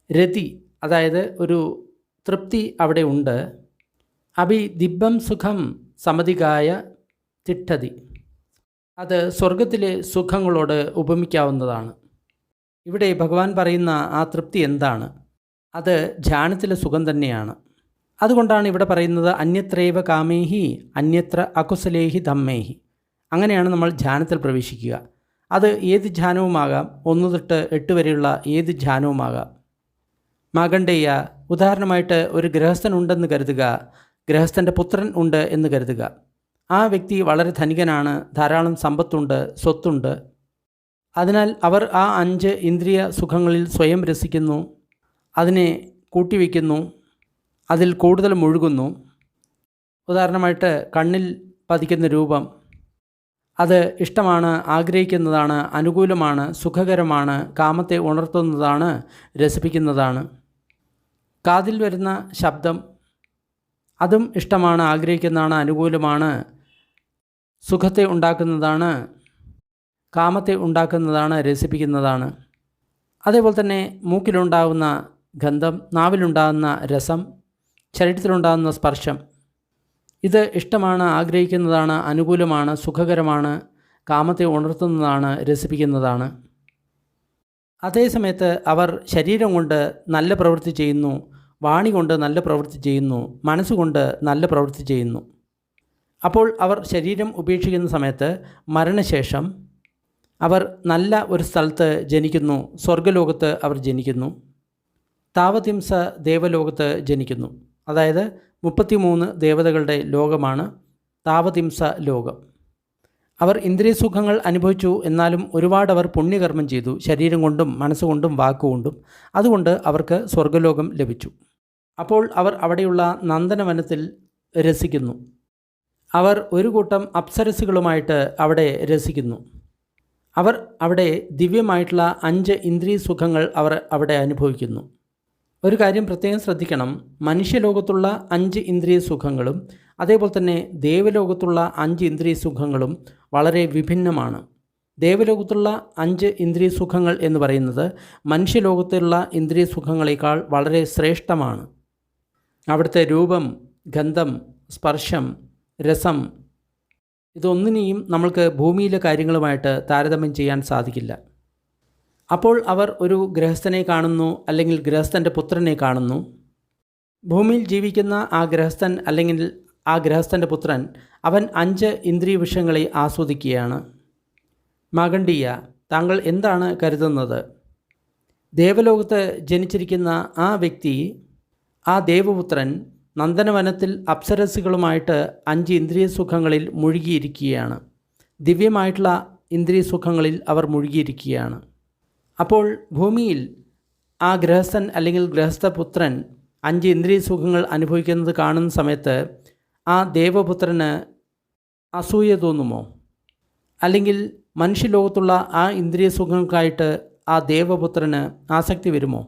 രതി, അതായത് ഒരു തൃപ്തി അവിടെ ഉണ്ട്. അഭിദിബ്ബം സുഖം സമധികായ തിഷ്ഠതി. അത് സ്വർഗത്തിലെ സുഖങ്ങളോട് ഉപമിക്കാവുന്നതാണ്. ഇവിടെ ഭഗവാൻ പറയുന്ന ആ തൃപ്തി എന്താണ്? അത് ധ്യാനത്തിലെ സുഖം തന്നെയാണ്. അതുകൊണ്ടാണ് ഇവിടെ പറയുന്നത് അന്യത്രൈവ കാമേഹി അന്യത്ര അകുശലേഹി ധമ്മേഹി. അങ്ങനെയാണ് നമ്മൾ ധ്യാനത്തിൽ പ്രവേശിക്കുക. അത് ഏത് ധ്യാനവുമാകാം, 1 തൊട്ട് 8 വരെയുള്ള ഏത് ധ്യാനവുമാകാം. മാഗണ്ഡേയ, ഉദാഹരണമായിട്ട് ഒരു ഗൃഹസ്ഥനുണ്ടെന്ന് കരുതുക, ഗൃഹസ്ഥൻ്റെ പുത്രൻ ഉണ്ട് എന്ന് കരുതുക. ആ വ്യക്തി വളരെ ധനികനാണ്, ധാരാളം സമ്പത്തുണ്ട്, സ്വത്തുണ്ട്. അതിനാൽ അവർ ആ 5 ഇന്ദ്രിയ സുഖങ്ങളിൽ സ്വയം രസിക്കുന്നു, അതിനെ കൂട്ടിവയ്ക്കുന്നു, അതിൽ കൂടുതൽ മുഴുകുന്നു. ഉദാഹരണമായിട്ട് കണ്ണിൽ പതിക്കുന്ന രൂപം, അത് ഇഷ്ടമാണ്, ആഗ്രഹിക്കുന്നതാണ്, അനുകൂലമാണ്, സുഖകരമാണ്, കാമത്തെ ഉണർത്തുന്നതാണ്, രസിപ്പിക്കുന്നതാണ്. കാതിൽ വരുന്ന ശബ്ദം, അതും ഇഷ്ടമാണ്, ആഗ്രഹിക്കുന്നതാണ്, അനുകൂലമാണ്, സുഖത്തെ ഉണ്ടാക്കുന്നതാണ്, കാമത്തെ ഉണ്ടാക്കുന്നതാണ്, രസിപ്പിക്കുന്നതാണ്. അതേപോലെ തന്നെ മൂക്കിലുണ്ടാകുന്ന ഗന്ധം, നാവിലുണ്ടാകുന്ന രസം, ശരീരത്തിലുണ്ടാകുന്ന സ്പർശം, ഇത് ഇഷ്ടമാണ്, ആഗ്രഹിക്കുന്നതാണ്, അനുകൂലമാണ്, സുഖകരമാണ്, കാമത്തെ ഉണർത്തുന്നതാണ്, രസിപ്പിക്കുന്നതാണ്. അതേസമയത്ത് അവർ ശരീരം കൊണ്ട് നല്ല പ്രവൃത്തി ചെയ്യുന്നു, വാണി കൊണ്ട് നല്ല പ്രവൃത്തി ചെയ്യുന്നു, മനസ്സുകൊണ്ട് നല്ല പ്രവൃത്തി ചെയ്യുന്നു. അപ്പോൾ അവർ ശരീരം ഉപേക്ഷിക്കുന്ന സമയത്ത് മരണശേഷം അവർ നല്ല ഒരു സ്ഥലത്ത് ജനിക്കുന്നു, സ്വർഗ്ഗലോകത്ത് അവർ ജനിക്കുന്നു. താവതിംസ ദേവലോകത്ത് ജനിക്കുന്നു. അതായത് 33 ദേവതകളുടെ ലോകമാണ് താവതിംസ ലോകം. അവർ ഇന്ദ്രിയസുഖങ്ങൾ അനുഭവിച്ചു, എന്നാലും ഒരുപാട് അവർ പുണ്യകർമ്മം ചെയ്തു, ശരീരം കൊണ്ടും മനസ്സുകൊണ്ടും വാക്കുകൊണ്ടും. അതുകൊണ്ട് അവർക്ക് സ്വർഗ്ഗലോകം ലഭിച്ചു. അപ്പോൾ അവർ അവിടെയുള്ള നന്ദനവനത്തിൽ രസിക്കുന്നു. അവർ ഒരു കൂട്ടം അപ്സരസുകളുമായിട്ട് അവിടെ രസിക്കുന്നു. അവർ അവിടെ ദിവ്യമായിട്ടുള്ള 5 ഇന്ദ്രിയ സുഖങ്ങൾ അവർ അവിടെ അനുഭവിക്കുന്നു. ഒരു കാര്യം പ്രത്യേകം ശ്രദ്ധിക്കണം, മനുഷ്യലോകത്തുള്ള 5 ഇന്ദ്രിയ സുഖങ്ങളും അതേപോലെ തന്നെ ദേവലോകത്തുള്ള 5 ഇന്ദ്രിയ സുഖങ്ങളും വളരെ വിഭിന്നമാണ്. ദേവലോകത്തുള്ള 5 ഇന്ദ്രിയ സുഖങ്ങൾ എന്ന് പറയുന്നത് മനുഷ്യലോകത്തുള്ള ഇന്ദ്രിയ സുഖങ്ങളേക്കാൾ വളരെ ശ്രേഷ്ഠമാണ്. അവിടുത്തെ രൂപം, ഗന്ധം, സ്പർശം, രസം, ഇതൊന്നിനെയും നമ്മൾക്ക് ഭൂമിയിലെ കാര്യങ്ങളുമായിട്ട് താരതമ്യം ചെയ്യാൻ സാധിക്കില്ല. അപ്പോൾ അവർ ഒരു ഗൃഹസ്ഥനെ കാണുന്നു, അല്ലെങ്കിൽ ഗൃഹസ്ഥൻ്റെ പുത്രനെ കാണുന്നു. ഭൂമിയിൽ ജീവിക്കുന്ന ആ ഗൃഹസ്ഥൻ അല്ലെങ്കിൽ ആ ഗൃഹസ്ഥൻ്റെ പുത്രൻ, അവൻ 5 ഇന്ദ്രിയ വിഷയങ്ങളെ ആസ്വദിക്കുകയാണ്. മാഗണ്ഡീയ, താങ്കൾ എന്താണ് കരുതുന്നത്? ദേവലോകത്ത് ജനിച്ചിരിക്കുന്ന ആ വ്യക്തി, ആ ദേവപുത്രൻ നന്ദനവനത്തിൽ അപ്സരസുകളുമായിട്ട് 5 ഇന്ദ്രിയ സുഖങ്ങളിൽ മുഴുകിയിരിക്കുകയാണ്. ദിവ്യമായിട്ടുള്ള ഇന്ദ്രിയ സുഖങ്ങളിൽ അവർ മുഴുകിയിരിക്കുകയാണ്. അപ്പോൾ ഭൂമിയിൽ ആ ഗൃഹസ്ഥൻ അല്ലെങ്കിൽ ഗൃഹസ്ഥപുത്രൻ 5 ഇന്ദ്രിയ സുഖങ്ങൾ അനുഭവിക്കുന്നത് കാണുന്ന സമയത്ത് ആ ദേവപുത്രന് അസൂയ തോന്നുമോ? അല്ലെങ്കിൽ മനുഷ്യലോകത്തുള്ള ആ ഇന്ദ്രിയ സുഖങ്ങൾക്കായിട്ട് ആ ദേവപുത്രന് ആസക്തി വരുമോ?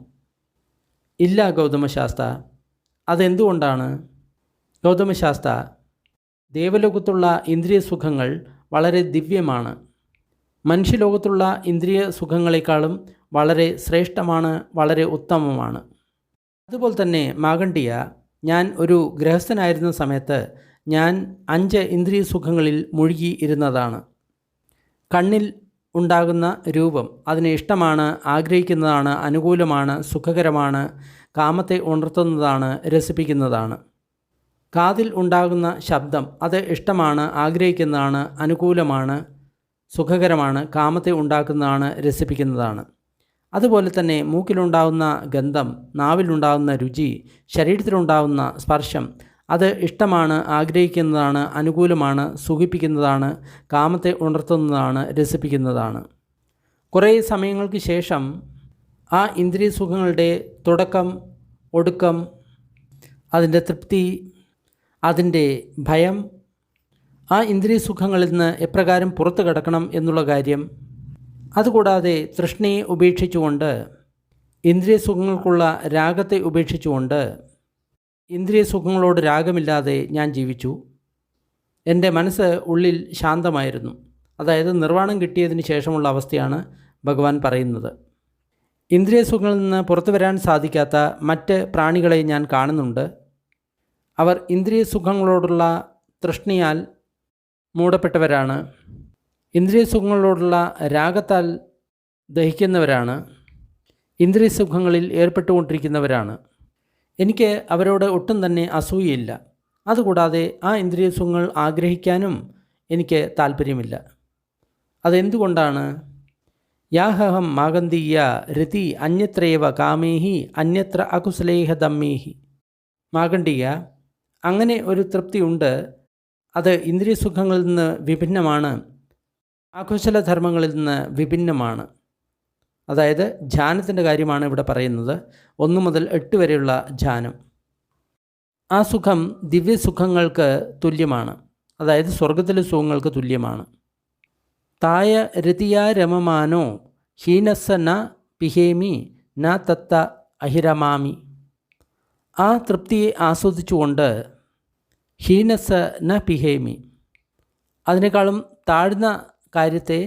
ഇല്ല ഗൗതമശാസ്ത്ര. അതെന്തുകൊണ്ടാണ്? ഗൗതമശാസ്ത്ര, ദേവലോകത്തുള്ള ഇന്ദ്രിയ സുഖങ്ങൾ വളരെ ദിവ്യമാണ്. മനുഷ്യലോകത്തുള്ള ഇന്ദ്രിയ സുഖങ്ങളെക്കാളും വളരെ ശ്രേഷ്ഠമാണ്, വളരെ ഉത്തമമാണ്. അതുപോലെ തന്നെ മാഗണ്ഡീയ, ഞാൻ ഒരു ഗൃഹസ്ഥനായിരുന്ന സമയത്ത് ഞാൻ 5 ഇന്ദ്രിയ സുഖങ്ങളിൽ മുഴുകി ഇരുന്നതാണ്. കണ്ണിൽ ഉണ്ടാകുന്ന രൂപം, അതിനെ ഇഷ്ടമാണ്, ആഗ്രഹിക്കുന്നതാണ്, അനുകൂലമാണ്, സുഖകരമാണ്, കാമത്തെ ഉണർത്തുന്നതാണ്, രസിപ്പിക്കുന്നതാണ്. കാതിൽ ഉണ്ടാകുന്ന ശബ്ദം, അത് ഇഷ്ടമാണ്, ആഗ്രഹിക്കുന്നതാണ്, അനുകൂലമാണ്, സുഖകരമാണ്, കാമത്തെ ഉണ്ടാക്കുന്നതാണ്, രസിപ്പിക്കുന്നതാണ്. അതുപോലെ തന്നെ മൂക്കിലുണ്ടാകുന്ന ഗന്ധം, നാവിലുണ്ടാകുന്ന രുചി, ശരീരത്തിലുണ്ടാകുന്ന സ്പർശം, അത് ഇഷ്ടമാണ്, ആഗ്രഹിക്കുന്നതാണ്, അനുകൂലമാണ്, സുഖിപ്പിക്കുന്നതാണ്, കാമത്തെ ഉണർത്തുന്നതാണ്, രസിപ്പിക്കുന്നതാണ്. കുറേ സമയങ്ങൾക്ക് ശേഷം ആ ഇന്ദ്രിയ സുഖങ്ങളുടെ തുടക്കം, ഒടുക്കം, അതിൻ്റെ തൃപ്തി, അതിൻ്റെ ഭയം, ആ ഇന്ദ്രിയ സുഖങ്ങളിൽ നിന്ന് എപ്രകാരം പുറത്തു കടക്കണം എന്നുള്ള കാര്യം, അതുകൂടാതെ തൃഷ്ണയെ ഉപേക്ഷിച്ചുകൊണ്ട്, ഇന്ദ്രിയ സുഖങ്ങൾക്കുള്ള രാഗത്തെ ഉപേക്ഷിച്ചുകൊണ്ട്, ഇന്ദ്രിയ സുഖങ്ങളോട് രാഗമില്ലാതെ ഞാൻ ജീവിച്ചു. എൻ്റെ മനസ്സ് ഉള്ളിൽ ശാന്തമായിരുന്നു. അതായത് നിർവ്വാണം കിട്ടിയതിന് ശേഷമുള്ള അവസ്ഥയാണ് ഭഗവാൻ പറയുന്നത്. ഇന്ദ്രിയ സുഖങ്ങളിൽ നിന്ന് പുറത്തു വരാൻ സാധിക്കാത്ത മറ്റ് പ്രാണികളെ ഞാൻ കാണുന്നുണ്ട്. അവർ ഇന്ദ്രിയ സുഖങ്ങളോടുള്ള തൃഷ്ണയാൽ മൂടപ്പെട്ടവരാണ്. ഇന്ദ്രിയ സുഖങ്ങളോടുള്ള രാഗത്താൽ ദഹിക്കുന്നവരാണ്. ഇന്ദ്രിയ സുഖങ്ങളിൽ ഏർപ്പെട്ടുകൊണ്ടിരിക്കുന്നവരാണ്. എനിക്ക് അവരോട് ഒട്ടും തന്നെ അസൂയയില്ല. അതുകൂടാതെ ആ ഇന്ദ്രിയ സുഖങ്ങൾ ആഗ്രഹിക്കാനും എനിക്ക് താല്പര്യമില്ല. അതെന്തുകൊണ്ടാണ്? യാഹം മാഗന്ധീയ രതി അന്യത്രേവ കാമേഹി അന്യത്ര അകുശലേഹ ദമ്മേഹി. മാഗണ്ഡീയ, അങ്ങനെ ഒരു തൃപ്തിയുണ്ട്. അത് ഇന്ദ്രിയ സുഖങ്ങളിൽ നിന്ന് വിഭിന്നമാണ്, അകുശലധർമ്മങ്ങളിൽ നിന്ന് വിഭിന്നമാണ്. അതായത് ധ്യാനത്തിൻ്റെ കാര്യമാണ് ഇവിടെ പറയുന്നത്. 1 മുതൽ 8 വരെയുള്ള ധ്യാനം. ആ സുഖം ദിവ്യസുഖങ്ങൾക്ക് തുല്യമാണ്. അതായത് സ്വർഗത്തിലെ സുഖങ്ങൾക്ക് തുല്യമാണ്. തായ രതിയാ രമമാനോ ഹീനസ്സ ന പിഹേമി ന തത്ത അഹിരമാമി. ആ തൃപ്തിയെ ആസ്വദിച്ചുകൊണ്ട് ഹീനസ്സ ന പിഹേമി, അതിനേക്കാളും താഴ്ന്ന കാര്യത്തെ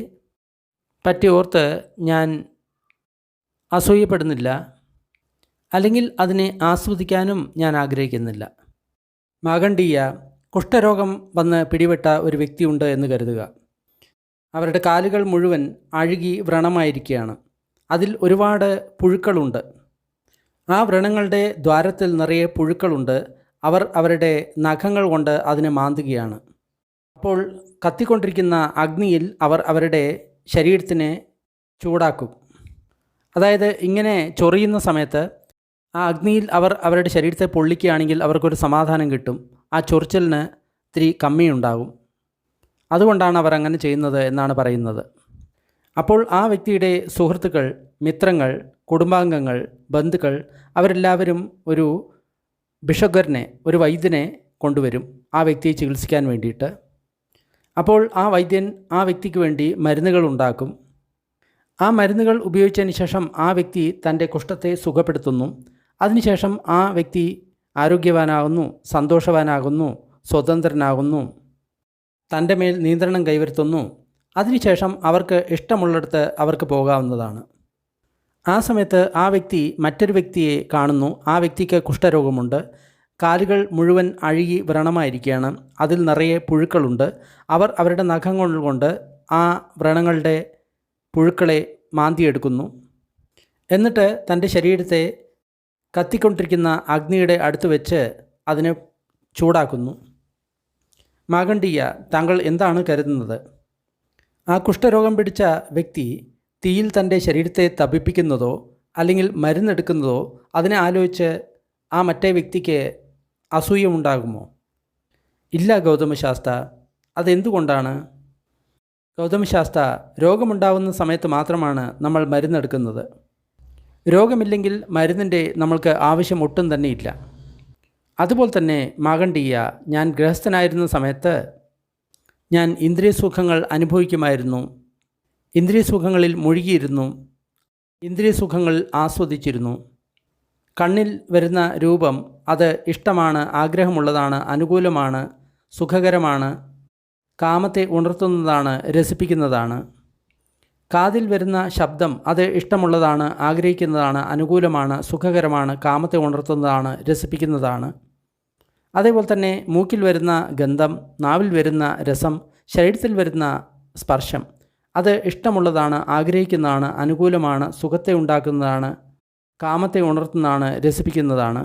പറ്റി ഓർത്ത് ഞാൻ അസൂയപ്പെടുന്നില്ല, അല്ലെങ്കിൽ അതിനെ ആസ്വദിക്കാനും ഞാൻ ആഗ്രഹിക്കുന്നില്ല. മാഗണ്ഡീയ, കുഷ്ഠരോഗം വന്ന് പിടിപെട്ട ഒരു വ്യക്തിയുണ്ട് എന്ന് കരുതുക. അവരുടെ കാലുകൾ മുഴുവൻ അഴുകി വ്രണമായിരിക്കുകയാണ്. അതിൽ ഒരുപാട് പുഴുക്കളുണ്ട്. ആ വ്രണങ്ങളുടെ ദ്വാരത്തിൽ നിറയെ പുഴുക്കളുണ്ട്. അവർ അവരുടെ നഖങ്ങൾ കൊണ്ട് അതിനെ മാന്തുകയാണ്. അപ്പോൾ കത്തിക്കൊണ്ടിരിക്കുന്ന അഗ്നിയിൽ അവർ അവരുടെ ശരീരത്തിനെ ചൂടാക്കും. അതായത് ഇങ്ങനെ ചൊറിയുന്ന സമയത്ത് ആ അഗ്നിയിൽ അവർ അവരുടെ ശരീരത്തെ പൊള്ളിക്കുകയാണെങ്കിൽ അവർക്കൊരു സമാധാനം കിട്ടും. ആ ചൊറിച്ചലിന് ഇത്തിരി കമ്മിയുണ്ടാകും. അതുകൊണ്ടാണ് അവർ അങ്ങനെ ചെയ്യുന്നത് എന്നാണ് പറയുന്നത്. അപ്പോൾ ആ വ്യക്തിയുടെ സുഹൃത്തുക്കൾ, മിത്രങ്ങൾ, കുടുംബാംഗങ്ങൾ, ബന്ധുക്കൾ അവരെല്ലാവരും ഒരു ഭിഷഗ്വരനെ, ഒരു വൈദ്യനെ കൊണ്ടുവരും ആ വ്യക്തിയെ ചികിത്സിക്കാൻ വേണ്ടിയിട്ട്. അപ്പോൾ ആ വൈദ്യൻ ആ വ്യക്തിക്ക് വേണ്ടി മരുന്നുകൾ ഉണ്ടാക്കും. ആ മരുന്നുകൾ ഉപയോഗിച്ചതിന് ശേഷം ആ വ്യക്തി തൻ്റെ കുഷ്ഠത്തെ സുഖപ്പെടുത്തുന്നു. അതിനുശേഷം ആ വ്യക്തി ആരോഗ്യവാനാകുന്നു, സന്തോഷവാനാകുന്നു, സ്വതന്ത്രനാകുന്നു, തൻ്റെ മേൽ നിയന്ത്രണം കൈവരുത്തുന്നു. അതിനുശേഷം അവർക്ക് ഇഷ്ടമുള്ളിടത്ത് അവർക്ക് പോകാവുന്നതാണ്. ആ സമയത്ത് ആ വ്യക്തി മറ്റൊരു വ്യക്തിയെ കാണുന്നു. ആ വ്യക്തിക്ക് കുഷ്ഠരോഗമുണ്ട്. കാലുകൾ മുഴുവൻ അഴുകി വ്രണമായിരിക്കുകയാണ്. അതിൽ നിറയെ പുഴുക്കളുണ്ട്. അവർ അവരുടെ നഖങ്ങൾ കൊണ്ട് ആ വ്രണങ്ങളുടെ പുഴുക്കളെ മാന്തിയെടുക്കുന്നു. എന്നിട്ട് തൻ്റെ ശരീരത്തെ കത്തിക്കൊണ്ടിരിക്കുന്ന അഗ്നിയുടെ അടുത്ത് വെച്ച് അതിനെ ചൂടാക്കുന്നു. മാഗണ്ഡീയ, താങ്കൾ എന്താണ് കരുതുന്നത്? ആ കുഷ്ഠരോഗം പിടിച്ച വ്യക്തി തീയിൽ തൻ്റെ ശരീരത്തെ തപിപ്പിക്കുന്നതോ അല്ലെങ്കിൽ മരുന്നെടുക്കുന്നതോ അതിനെ ആലോചിച്ച് ആ മറ്റേ വ്യക്തിക്ക് അസൂയമുണ്ടാകുമോ? ഇല്ല ഗൗതമശാസ്ത്ര. അതെന്തുകൊണ്ടാണ്? ഗൗതമശാസ്ത്ര, രോഗമുണ്ടാകുന്ന സമയത്ത് മാത്രമാണ് നമ്മൾ മരുന്നെടുക്കുന്നത്. രോഗമില്ലെങ്കിൽ മരുന്നിൻ്റെ നമ്മൾക്ക് ആവശ്യം ഒട്ടും തന്നെ ഇല്ല. അതുപോലെ തന്നെ മാഗണ്ഡീയ, ഞാൻ ഗൃഹസ്ഥനായിരുന്ന സമയത്ത് ഞാൻ ഇന്ദ്രിയസുഖങ്ങൾ അനുഭവിക്കുമായിരുന്നു. ഇന്ദ്രിയസുഖങ്ങളിൽ മുഴുകിയിരുന്നു. ഇന്ദ്രിയസുഖങ്ങൾ ആസ്വദിച്ചിരുന്നു. കണ്ണിൽ വരുന്ന രൂപം അത് ഇഷ്ടമാണ്, ആഗ്രഹമുള്ളതാണ്, അനുകൂലമാണ്, സുഖകരമാണ്, കാമത്തെ ഉണർത്തുന്നതാണ്, രസിപ്പിക്കുന്നതാണ്. കാതിൽ വരുന്ന ശബ്ദം അത് ഇഷ്ടമുള്ളതാണ്, ആഗ്രഹിക്കുന്നതാണ്, അനുകൂലമാണ്, സുഖകരമാണ്, കാമത്തെ ഉണർത്തുന്നതാണ്, രസിപ്പിക്കുന്നതാണ്. അതേപോലെ തന്നെ മൂക്കിൽ വരുന്ന ഗന്ധം, നാവിൽ വരുന്ന രസം, ശരീരത്തിൽ വരുന്ന സ്പർശം അത് ഇഷ്ടമുള്ളതാണ്, ആഗ്രഹിക്കുന്നതാണ്, അനുകൂലമാണ്, സുഖത്തെ ഉണ്ടാക്കുന്നതാണ്, കാമത്തെ ഉണർത്തുന്നതാണ്, രസിപ്പിക്കുന്നതാണ്.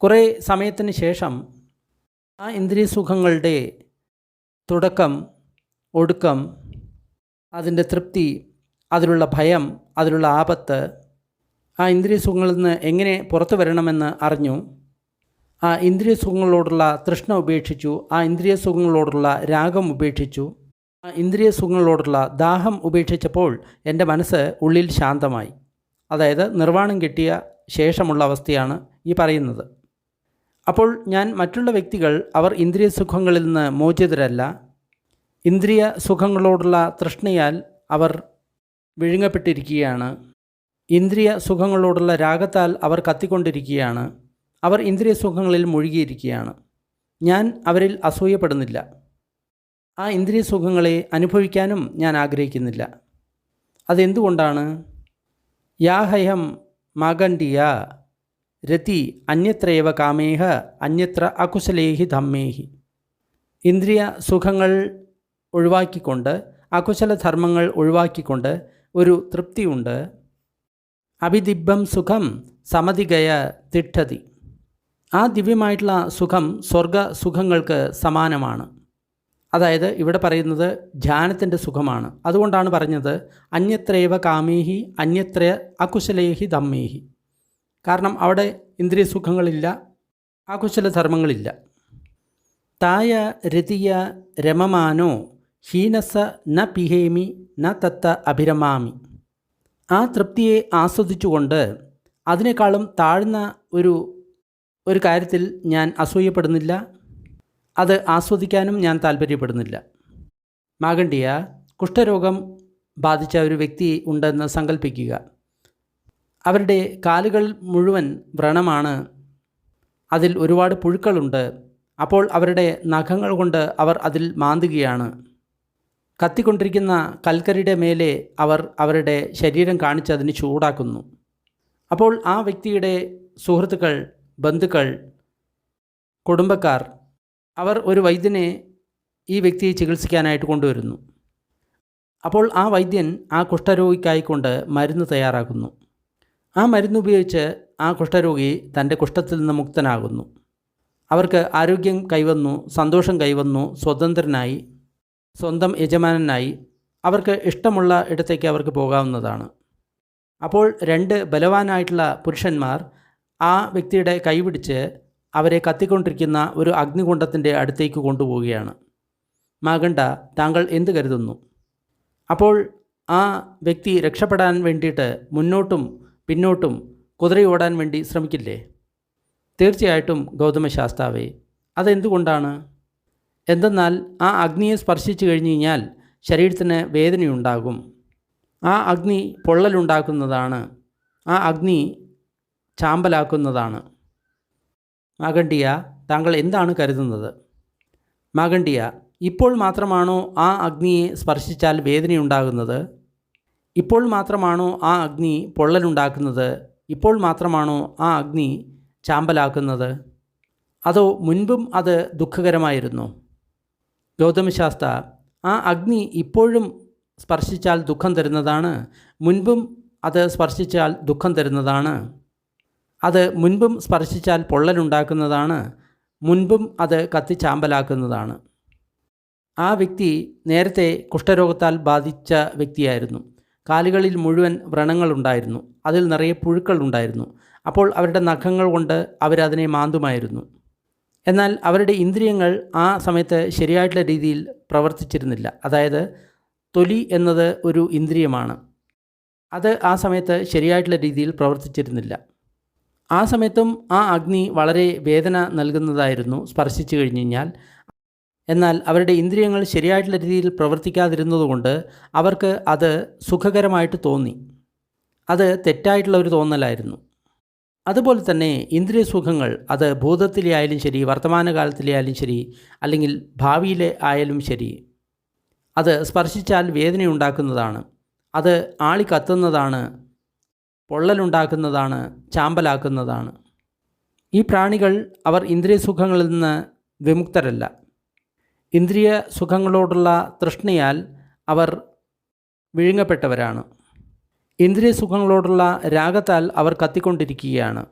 കുറേ സമയത്തിന് ശേഷം ആ ഇന്ദ്രിയ സുഖങ്ങളുടെ തുടക്കം, ഒടുക്കം, അതിൻ്റെ തൃപ്തി, അതിലുള്ള ഭയം, അതിലുള്ള ആപത്ത്, ആ ഇന്ദ്രിയ സുഖങ്ങളിൽ നിന്ന് എങ്ങനെ പുറത്തു വരണമെന്ന് അറിഞ്ഞു. ആ ഇന്ദ്രിയ സുഖങ്ങളോടുള്ള തൃഷ്ണ ഉപേക്ഷിച്ചു. ആ ഇന്ദ്രിയ സുഖങ്ങളോടുള്ള രാഗം ഉപേക്ഷിച്ചു. ആ ഇന്ദ്രിയ സുഖങ്ങളോടുള്ള ദാഹം ഉപേക്ഷിച്ചപ്പോൾ എൻ്റെ മനസ്സ് ഉള്ളിൽ ശാന്തമായി. അതായത് നിർവ്വാണം കിട്ടിയ ശേഷമുള്ള അവസ്ഥയാണ് ഈ പറയുന്നത്. അപ്പോൾ ഞാൻ മറ്റുള്ള വ്യക്തികൾ അവർ ഇന്ദ്രിയ സുഖങ്ങളിൽ നിന്ന് മോചിതരല്ല. ഇന്ദ്രിയ സുഖങ്ങളോടുള്ള തൃഷ്ണയാൽ അവർ വിഴുങ്ങപ്പെട്ടിരിക്കുകയാണ്. ഇന്ദ്രിയ സുഖങ്ങളോടുള്ള രാഗത്താൽ അവർ കത്തിക്കൊണ്ടിരിക്കുകയാണ്. അവർ ഇന്ദ്രിയ സുഖങ്ങളിൽ മുഴുകിയിരിക്കുകയാണ്. ഞാൻ അവരിൽ അസൂയപ്പെടുന്നില്ല. ആ ഇന്ദ്രിയ സുഖങ്ങളെ അനുഭവിക്കാനും ഞാൻ ആഗ്രഹിക്കുന്നില്ല. അതെന്തുകൊണ്ടാണ്? യാഹയം മാഗണ്ഡീയ രതി അന്യത്രേവ കാമേഹ അന്യത്ര അകുശലേഹി ധമ്മേഹി. ഇന്ദ്രിയ സുഖങ്ങൾ ഒഴിവാക്കിക്കൊണ്ട്, അകുശല ധർമ്മങ്ങൾ ഒഴിവാക്കിക്കൊണ്ട് ഒരു തൃപ്തിയുണ്ട്. അഭിദിബ്ബം സുഖം സമതിഗയ തിഷ്ഠതി. ആ ദിവ്യമായിട്ടുള്ള സുഖം സ്വർഗ സുഖങ്ങൾക്ക് സമാനമാണ്. അതായത് ഇവിടെ പറയുന്നത് ധ്യാനത്തിൻ്റെ സുഖമാണ്. അതുകൊണ്ടാണ് പറഞ്ഞത് അന്യത്രേവ കാമേഹി അന്യത്ര അകുശലേഹി ധമ്മേഹി. കാരണം അവിടെ ഇന്ദ്രിയ സുഖങ്ങളില്ല, അകുശല ധർമ്മങ്ങളില്ല. തായ രതിയ രമമാനോ ഹീനസ ന പിഹേമി ന തത്ത അഭിരമാമി. ആ തൃപ്തിയെ ആസ്വദിച്ചുകൊണ്ട് അതിനേക്കാളും താഴ്ന്ന ഒരു കാര്യത്തിൽ ഞാൻ അസൂയപ്പെടുന്നില്ല. അത് ആസ്വദിക്കാനും ഞാൻ താല്പര്യപ്പെടുന്നില്ല. മാഗണ്ഡീയ, കുഷ്ഠരോഗം ബാധിച്ച ഒരു വ്യക്തി ഉണ്ടെന്ന് സങ്കല്പിക്കുക. അവരുടെ കാലുകൾ മുഴുവൻ വ്രണമാണ്. അതിൽ ഒരുപാട് പുഴുക്കളുണ്ട്. അപ്പോൾ അവരുടെ നഖങ്ങൾ കൊണ്ട് അവർ അതിൽ മാന്തുകയാണ്. കത്തിക്കൊണ്ടിരിക്കുന്ന കൽക്കരിയുടെ മേലെ അവർ അവരുടെ ശരീരം കാണിച്ച് അതിന് ചൂടാക്കുന്നു. അപ്പോൾ ആ വ്യക്തിയുടെ സുഹൃത്തുക്കൾ, ബന്ധുക്കൾ, കുടുംബക്കാർ അവർ ഒരു വൈദ്യനെ ഈ വ്യക്തിയെ ചികിത്സിക്കാനായിട്ട് കൊണ്ടുവരുന്നു. അപ്പോൾ ആ വൈദ്യൻ ആ കുഷ്ഠരോഗിക്കായിക്കൊണ്ട് മരുന്ന് തയ്യാറാക്കുന്നു. ആ മരുന്ന് ഉപയോഗിച്ച് ആ കുഷ്ഠരോഗി തൻ്റെ കുഷ്ഠത്തിൽ നിന്ന് മുക്തനാകുന്നു. അവർക്ക് ആരോഗ്യം കൈവന്നു, സന്തോഷം കൈവന്നു, സ്വതന്ത്രനായി, സ്വന്തം യജമാനനായി അവർക്ക് ഇഷ്ടമുള്ള ഇടത്തേക്ക് അവർക്ക് പോകാവുന്നതാണ്. അപ്പോൾ 2 ബലവാനായിട്ടുള്ള പുരുഷന്മാർ ആ വ്യക്തിയുടെ കൈപിടിച്ച് അവരെ കത്തിക്കൊണ്ടിരിക്കുന്ന ഒരു അഗ്നികുണ്ഡത്തിൻ്റെ അടുത്തേക്ക് കൊണ്ടുപോവുകയാണ്. മാഗണ്ട, താങ്കൾ എന്ത് കരുതുന്നു? അപ്പോൾ ആ വ്യക്തി രക്ഷപ്പെടാൻ വേണ്ടിയിട്ട് മുന്നോട്ടും പിന്നോട്ടും കുതിരയോടാൻ വേണ്ടി ശ്രമിക്കില്ലേ? തീർച്ചയായിട്ടും ഗൗതമശാസ്താവേ, അതെന്തുകൊണ്ടാണ്? എന്തെന്നാൽ ആ അഗ്നിയെ സ്പർശിച്ചു കഴിഞ്ഞ് കഴിഞ്ഞാൽ ശരീരത്തിന് വേദനയുണ്ടാകും. ആ അഗ്നി പൊള്ളലുണ്ടാക്കുന്നതാണ്. ആ അഗ്നി ചാമ്പലാക്കുന്നതാണ്. മാഗണ്ടിയ, താങ്കൾ എന്താണ് കരുതുന്നത്? മാഗണ്ടിയ, ഇപ്പോൾ മാത്രമാണോ ആ അഗ്നിയെ സ്പർശിച്ചാൽ വേദനയുണ്ടാകുന്നത്? ഇപ്പോൾ മാത്രമാണോ ആ അഗ്നി പൊള്ളലുണ്ടാക്കുന്നത്? ഇപ്പോൾ മാത്രമാണോ ആ അഗ്നി ചാമ്പലാക്കുന്നത്? അതോ മുൻപും അത് ദുഃഖകരമായിരുന്നോ? ഗൗതമശാസ്ത്ര, ആ അഗ്നി ഇപ്പോഴും സ്പർശിച്ചാൽ ദുഃഖം തരുന്നതാണ്. മുൻപും അത് സ്പർശിച്ചാൽ ദുഃഖം തരുന്നതാണ്. അത് മുൻപും സ്പർശിച്ചാൽ പൊള്ളലുണ്ടാക്കുന്നതാണ്. മുൻപും അത് കത്തിച്ചാമ്പലാക്കുന്നതാണ്. ആ വ്യക്തി നേരത്തെ കുഷ്ഠരോഗത്താൽ ബാധിച്ച വ്യക്തിയായിരുന്നു. കാലുകളിൽ മുഴുവൻ വ്രണങ്ങളുണ്ടായിരുന്നു. അതിൽ നിറയെ പുഴുക്കളുണ്ടായിരുന്നു. അപ്പോൾ അവരുടെ നഖങ്ങൾ കൊണ്ട് അവരതിനെ മാന്തുമായിരുന്നു. എന്നാൽ അവരുടെ ഇന്ദ്രിയങ്ങൾ ആ സമയത്ത് ശരിയായിട്ടുള്ള രീതിയിൽ പ്രവർത്തിച്ചിരുന്നില്ല. അതായത് തൊലി എന്നത് ഒരു ഇന്ദ്രിയമാണ്. അത് ആ സമയത്ത് ശരിയായിട്ടുള്ള രീതിയിൽ പ്രവർത്തിച്ചിരുന്നില്ല. ആ സമയത്തും ആ അഗ്നി വളരെ വേദന നൽകുന്നതായിരുന്നു സ്പർശിച്ചു കഴിഞ്ഞ് കഴിഞ്ഞാൽ. എന്നാൽ അവരുടെ ഇന്ദ്രിയങ്ങൾ ശരിയായിട്ടുള്ള രീതിയിൽ പ്രവർത്തിക്കാതിരുന്നതുകൊണ്ട് അവർക്ക് അത് സുഖകരമായിട്ട് തോന്നി. അത് തെറ്റായിട്ടുള്ള ഒരു തോന്നലായിരുന്നു. അതുപോലെ തന്നെ ഇന്ദ്രിയ സുഖങ്ങൾ, അത് ഭൂതത്തിലെ ആയാലും ശരി, വർത്തമാനകാലത്തിലെ ആയാലും ശരി, അല്ലെങ്കിൽ ഭാവിയിലെ ആയാലും ശരി, അത് സ്പർശിച്ചാൽ വേദനയുണ്ടാക്കുന്നതാണ്. അത് ആളി കത്തുന്നതാണ്, പൊള്ളലുണ്ടാക്കുന്നതാണ്, ചാമ്പലാക്കുന്നതാണ്. ഈ പ്രാണികൾ അവർ ഇന്ദ്രിയ സുഖങ്ങളിൽ നിന്ന് വിമുക്തരല്ല. ഇന്ദ്രിയ സുഖങ്ങളോടുള്ള തൃഷ്ണയാൽ അവർ വിഴുങ്ങപ്പെട്ടവരാണ്. ഇന്ദ്രിയ സുഖങ്ങളോടുള്ള രാഗത്താൽ അവർ കത്തിക്കൊണ്ടിരിക്കുകയാണ്.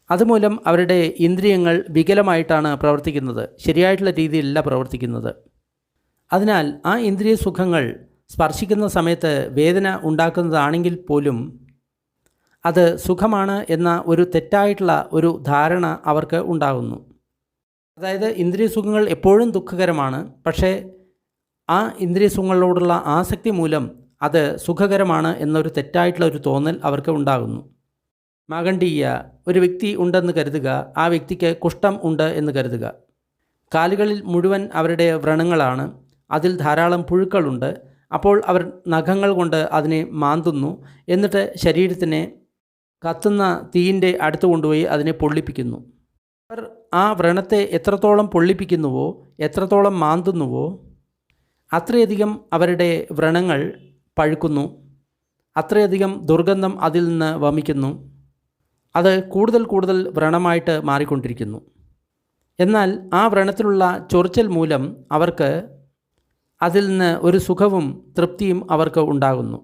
അതുമൂലം അവരുടെ ഇന്ദ്രിയങ്ങൾ വികലമായിട്ടാണ് പ്രവർത്തിക്കുന്നത്, ശരിയായിട്ടുള്ള രീതിയിലല്ല പ്രവർത്തിക്കുന്നത്. അതിനാൽ ആ ഇന്ദ്രിയ സുഖങ്ങൾ സ്പർശിക്കുന്ന സമയത്ത് വേദന ഉണ്ടാക്കുന്നതാണെങ്കിൽ പോലും അത് സുഖമാണ് എന്ന ഒരു തെറ്റായിട്ടുള്ള ഒരു ധാരണ അവർക്ക് ഉണ്ടാകുന്നു. അതായത് ഇന്ദ്രിയ സുഖങ്ങൾ എപ്പോഴും ദുഃഖകരമാണ്, പക്ഷേ ആ ഇന്ദ്രിയ സുഖങ്ങളോടുള്ള ആസക്തി മൂലം അത് സുഖകരമാണ് എന്നൊരു തെറ്റായിട്ടുള്ള ഒരു തോന്നൽ അവർക്ക് ഉണ്ടാകുന്നു. മാഗണ്ടീയ, ഒരു വ്യക്തി ഉണ്ടെന്ന് കരുതുക. ആ വ്യക്തിക്ക് കുഷ്ഠം ഉണ്ട് എന്ന് കരുതുക. കാലുകളിൽ മുഴുവൻ അവരുടെ വ്രണങ്ങളാണ്. അതിൽ ധാരാളം പുഴുക്കളുണ്ട്. അപ്പോൾ അവർ നഖങ്ങൾ കൊണ്ട് അതിനെ മാന്തുന്നു. എന്നിട്ട് ശരീരത്തിനെ കത്തുന്ന തീയിൻ്റെ അടുത്ത് കൊണ്ടുപോയി അതിനെ പൊള്ളിപ്പിക്കുന്നു. അവർ ആ വ്രണത്തെ എത്രത്തോളം പൊള്ളിപ്പിക്കുന്നുവോ, എത്രത്തോളം മാന്തുന്നുവോ, അത്രയധികം അവരുടെ വ്രണങ്ങൾ പഴുക്കുന്നു, അത്രയധികം ദുർഗന്ധം അതിൽ നിന്ന് വമിക്കുന്നു. അത് കൂടുതൽ കൂടുതൽ വ്രണമായിട്ട് മാറിക്കൊണ്ടിരിക്കുന്നു. എന്നാൽ ആ വ്രണത്തിലുള്ള ചൊറിച്ചൽ മൂലം അവർക്ക് അതിൽ നിന്ന് ഒരു സുഖവും തൃപ്തിയും അവർക്ക് ഉണ്ടാകുന്നു.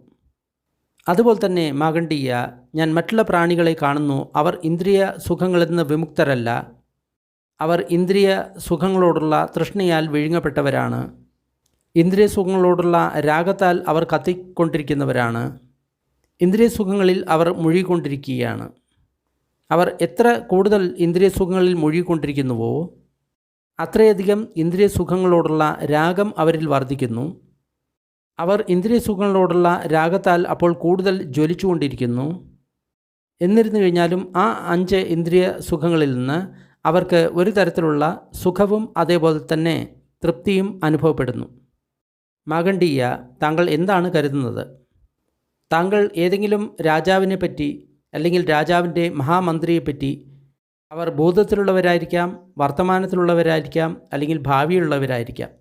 അതുപോലെ തന്നെ മാഗണ്ടീയ, ഞാൻ മറ്റുള്ള പ്രാണികളെ കാണുന്നു. അവർ ഇന്ദ്രിയ സുഖങ്ങളിൽ നിന്ന് വിമുക്തരല്ല. അവർ ഇന്ദ്രിയ സുഖങ്ങളോടുള്ള തൃഷ്ണയാൽ വിഴുങ്ങപ്പെട്ടവരാണ്. ഇന്ദ്രിയ സുഖങ്ങളോടുള്ള രാഗത്താൽ അവർ കത്തിക്കൊണ്ടിരിക്കുന്നവരാണ്. ഇന്ദ്രിയ സുഖങ്ങളിൽ അവർ മുഴുകിക്കൊണ്ടിരിക്കുകയാണ്. അവർ എത്ര കൂടുതൽ ഇന്ദ്രിയ സുഖങ്ങളിൽ മുഴുകിക്കൊണ്ടിരിക്കുന്നുവോ അത്രയധികം ഇന്ദ്രിയ സുഖങ്ങളോടുള്ള രാഗം അവരിൽ വർദ്ധിക്കുന്നു. അവർ ഇന്ദ്രിയ സുഖങ്ങളോടുള്ള രാഗത്താൽ അപ്പോൾ കൂടുതൽ ജ്വലിച്ചുകൊണ്ടിരിക്കുന്നു. എന്നിരുന്നു കഴിഞ്ഞാലും ആ 5 ഇന്ദ്രിയ സുഖങ്ങളിൽ നിന്ന് അവർക്ക് ഒരു തരത്തിലുള്ള സുഖവും അതേപോലെ തന്നെ തൃപ്തിയും അനുഭവപ്പെടുന്നു. മാഗണ്ടീയ, താങ്കൾ എന്താണ് കരുതുന്നത്? താങ്കൾ ഏതെങ്കിലും രാജാവിനെ പറ്റി അല്ലെങ്കിൽ രാജാവിൻ്റെ മഹാമന്ത്രിയെപ്പറ്റി, അവർ ഭൂതത്തിലുള്ളവരായിരിക്കാം, വർത്തമാനത്തിലുള്ളവരായിരിക്കാം, അല്ലെങ്കിൽ ഭാവിയിലുള്ളവരായിരിക്കാം,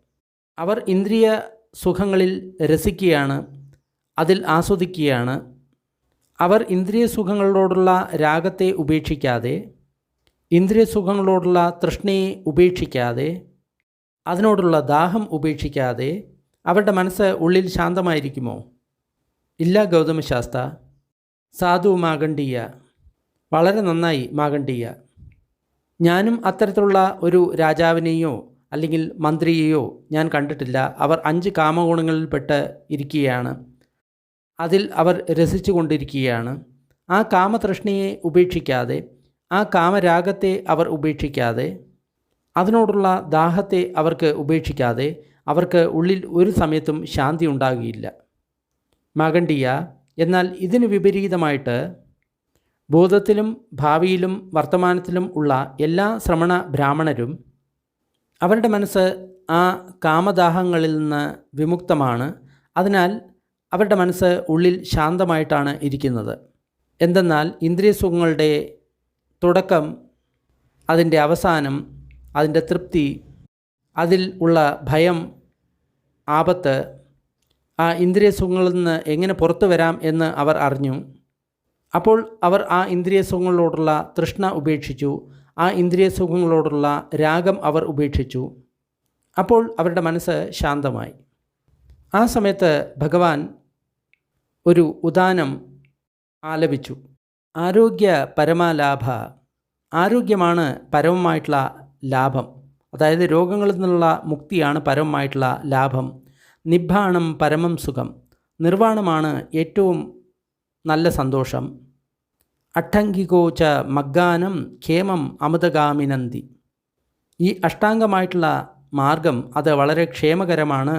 അവർ ഇന്ദ്രിയ സുഖങ്ങളിൽ രസിക്കുകയാണ്, അതിൽ ആസ്വദിക്കുകയാണ്. അവർ ഇന്ദ്രിയ സുഖങ്ങളോടുള്ള രാഗത്തെ ഉപേക്ഷിക്കാതെ, ഇന്ദ്രിയ സുഖങ്ങളോടുള്ള തൃഷ്ണയെ ഉപേക്ഷിക്കാതെ, അതിനോടുള്ള ദാഹം ഉപേക്ഷിക്കാതെ അവരുടെ മനസ്സ് ഉള്ളിൽ ശാന്തമായിരിക്കുമോ? ഇല്ല ഗൗതമശാസ്ത്ര. സാധു മാഗണ്ഡീയ. വളരെ നന്നായി മാഗണ്ഡീയ. ഞാനും അത്തരത്തിലുള്ള ഒരു രാജാവിനെയോ അല്ലെങ്കിൽ മന്ത്രിയെയോ ഞാൻ കണ്ടിട്ടില്ല. അവർ 5 കാമഗുണങ്ങളിൽപ്പെട്ട് ഇരിക്കുകയാണ്. അതിൽ അവർ രസിച്ചു കൊണ്ടിരിക്കുകയാണ്. ആ കാമതൃഷ്ണയെ ഉപേക്ഷിക്കാതെ, ആ കാമരാഗത്തെ അവർ ഉപേക്ഷിക്കാതെ, അതിനോടുള്ള ദാഹത്തെ അവർക്ക് ഉപേക്ഷിക്കാതെ അവർക്ക് ഉള്ളിൽ ഒരു സമയത്തും ശാന്തി ഉണ്ടാകുകയില്ല. മാഗണ്ഡീയ. എന്നാൽ ഇതിന് വിപരീതമായിട്ട് ഭൂതത്തിലും ഭാവിയിലും വർത്തമാനത്തിലും ഉള്ള എല്ലാ ശ്രമണ ബ്രാഹ്മണരും അവരുടെ മനസ്സ് ആ കാമദാഹങ്ങളിൽ നിന്ന് വിമുക്തമാണ്. അതിനാൽ അവരുടെ മനസ്സ് ഉള്ളിൽ ശാന്തമായിട്ടാണ് ഇരിക്കുന്നത്. എന്തെന്നാൽ ഇന്ദ്രിയ സുഖങ്ങളുടെ തുടക്കം, അതിൻ്റെ അവസാനം, അതിൻ്റെ തൃപ്തി, അതിൽ ഉള്ള ഭയം, ആപത്ത്, ആ ഇന്ദ്രിയ സുഖങ്ങളിൽ നിന്ന് എങ്ങനെ പുറത്തു വരാം എന്ന് അവർ അറിഞ്ഞു. അപ്പോൾ അവർ ആ ഇന്ദ്രിയ സുഖങ്ങളോടുള്ള തൃഷ്ണ ഉപേക്ഷിച്ചു. ആ ഇന്ദ്രിയ സുഖങ്ങളോടുള്ള രാഗം അവർ ഉപേക്ഷിച്ചു. അപ്പോൾ അവരുടെ മനസ്സ് ശാന്തമായി. ആ സമയത്ത് ഭഗവാൻ ഒരു ഉദാനം ആലപിച്ചു. ആരോഗ്യ പരമാലാഭ. ആരോഗ്യമാണ് പരമമായിട്ടുള്ള ലാഭം. അതായത് രോഗങ്ങളിൽ നിന്നുള്ള മുക്തിയാണ് പരമമായിട്ടുള്ള ലാഭം. നിബ്ബാണം പരമം സുഖം. നിർവ്വാണമാണ് ഏറ്റവും നല്ല സന്തോഷം. അഠംഗികോച മഗ്ഗാനം ഖേമം അമൃതഗാമിനന്തി. ഈ അഷ്ടാംഗമായിട്ടുള്ള മാർഗം അത് വളരെ ക്ഷേമകരമാണ്,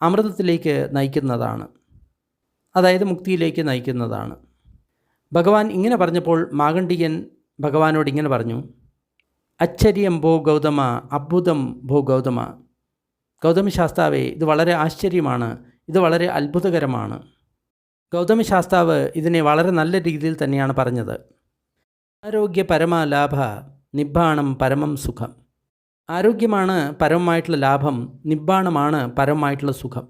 അമൃതത്തിലേക്ക് നയിക്കുന്നതാണ്, അതായത് മുക്തിയിലേക്ക് നയിക്കുന്നതാണ്. ഭഗവാൻ ഇങ്ങനെ പറഞ്ഞപ്പോൾ മാഗണ്ഡിയൻ ഭഗവാനോട് ഇങ്ങനെ പറഞ്ഞു: അച്ചര്യം ഭോ ഗൗതമ, അദ്ഭുതം ഭോ ഗൗതമ. ഗൗതമശാസ്താവേ, ഇത് വളരെ ആശ്ചര്യമാണ്, ഇത് വളരെ അത്ഭുതകരമാണ്. ഗൗതമശാസ്താവ് ഇതിനെ വളരെ നല്ല രീതിയിൽ തന്നെയാണ് പറഞ്ഞത്. ആരോഗ്യ പരമാലാഭ നിബ്ബാണം പരമം സുഖം. ആരോഗ്യമാണ് പരമമായിട്ടുള്ള ലാഭം, നിബ്ബാണമാണ് പരമമായിട്ടുള്ള സുഖം.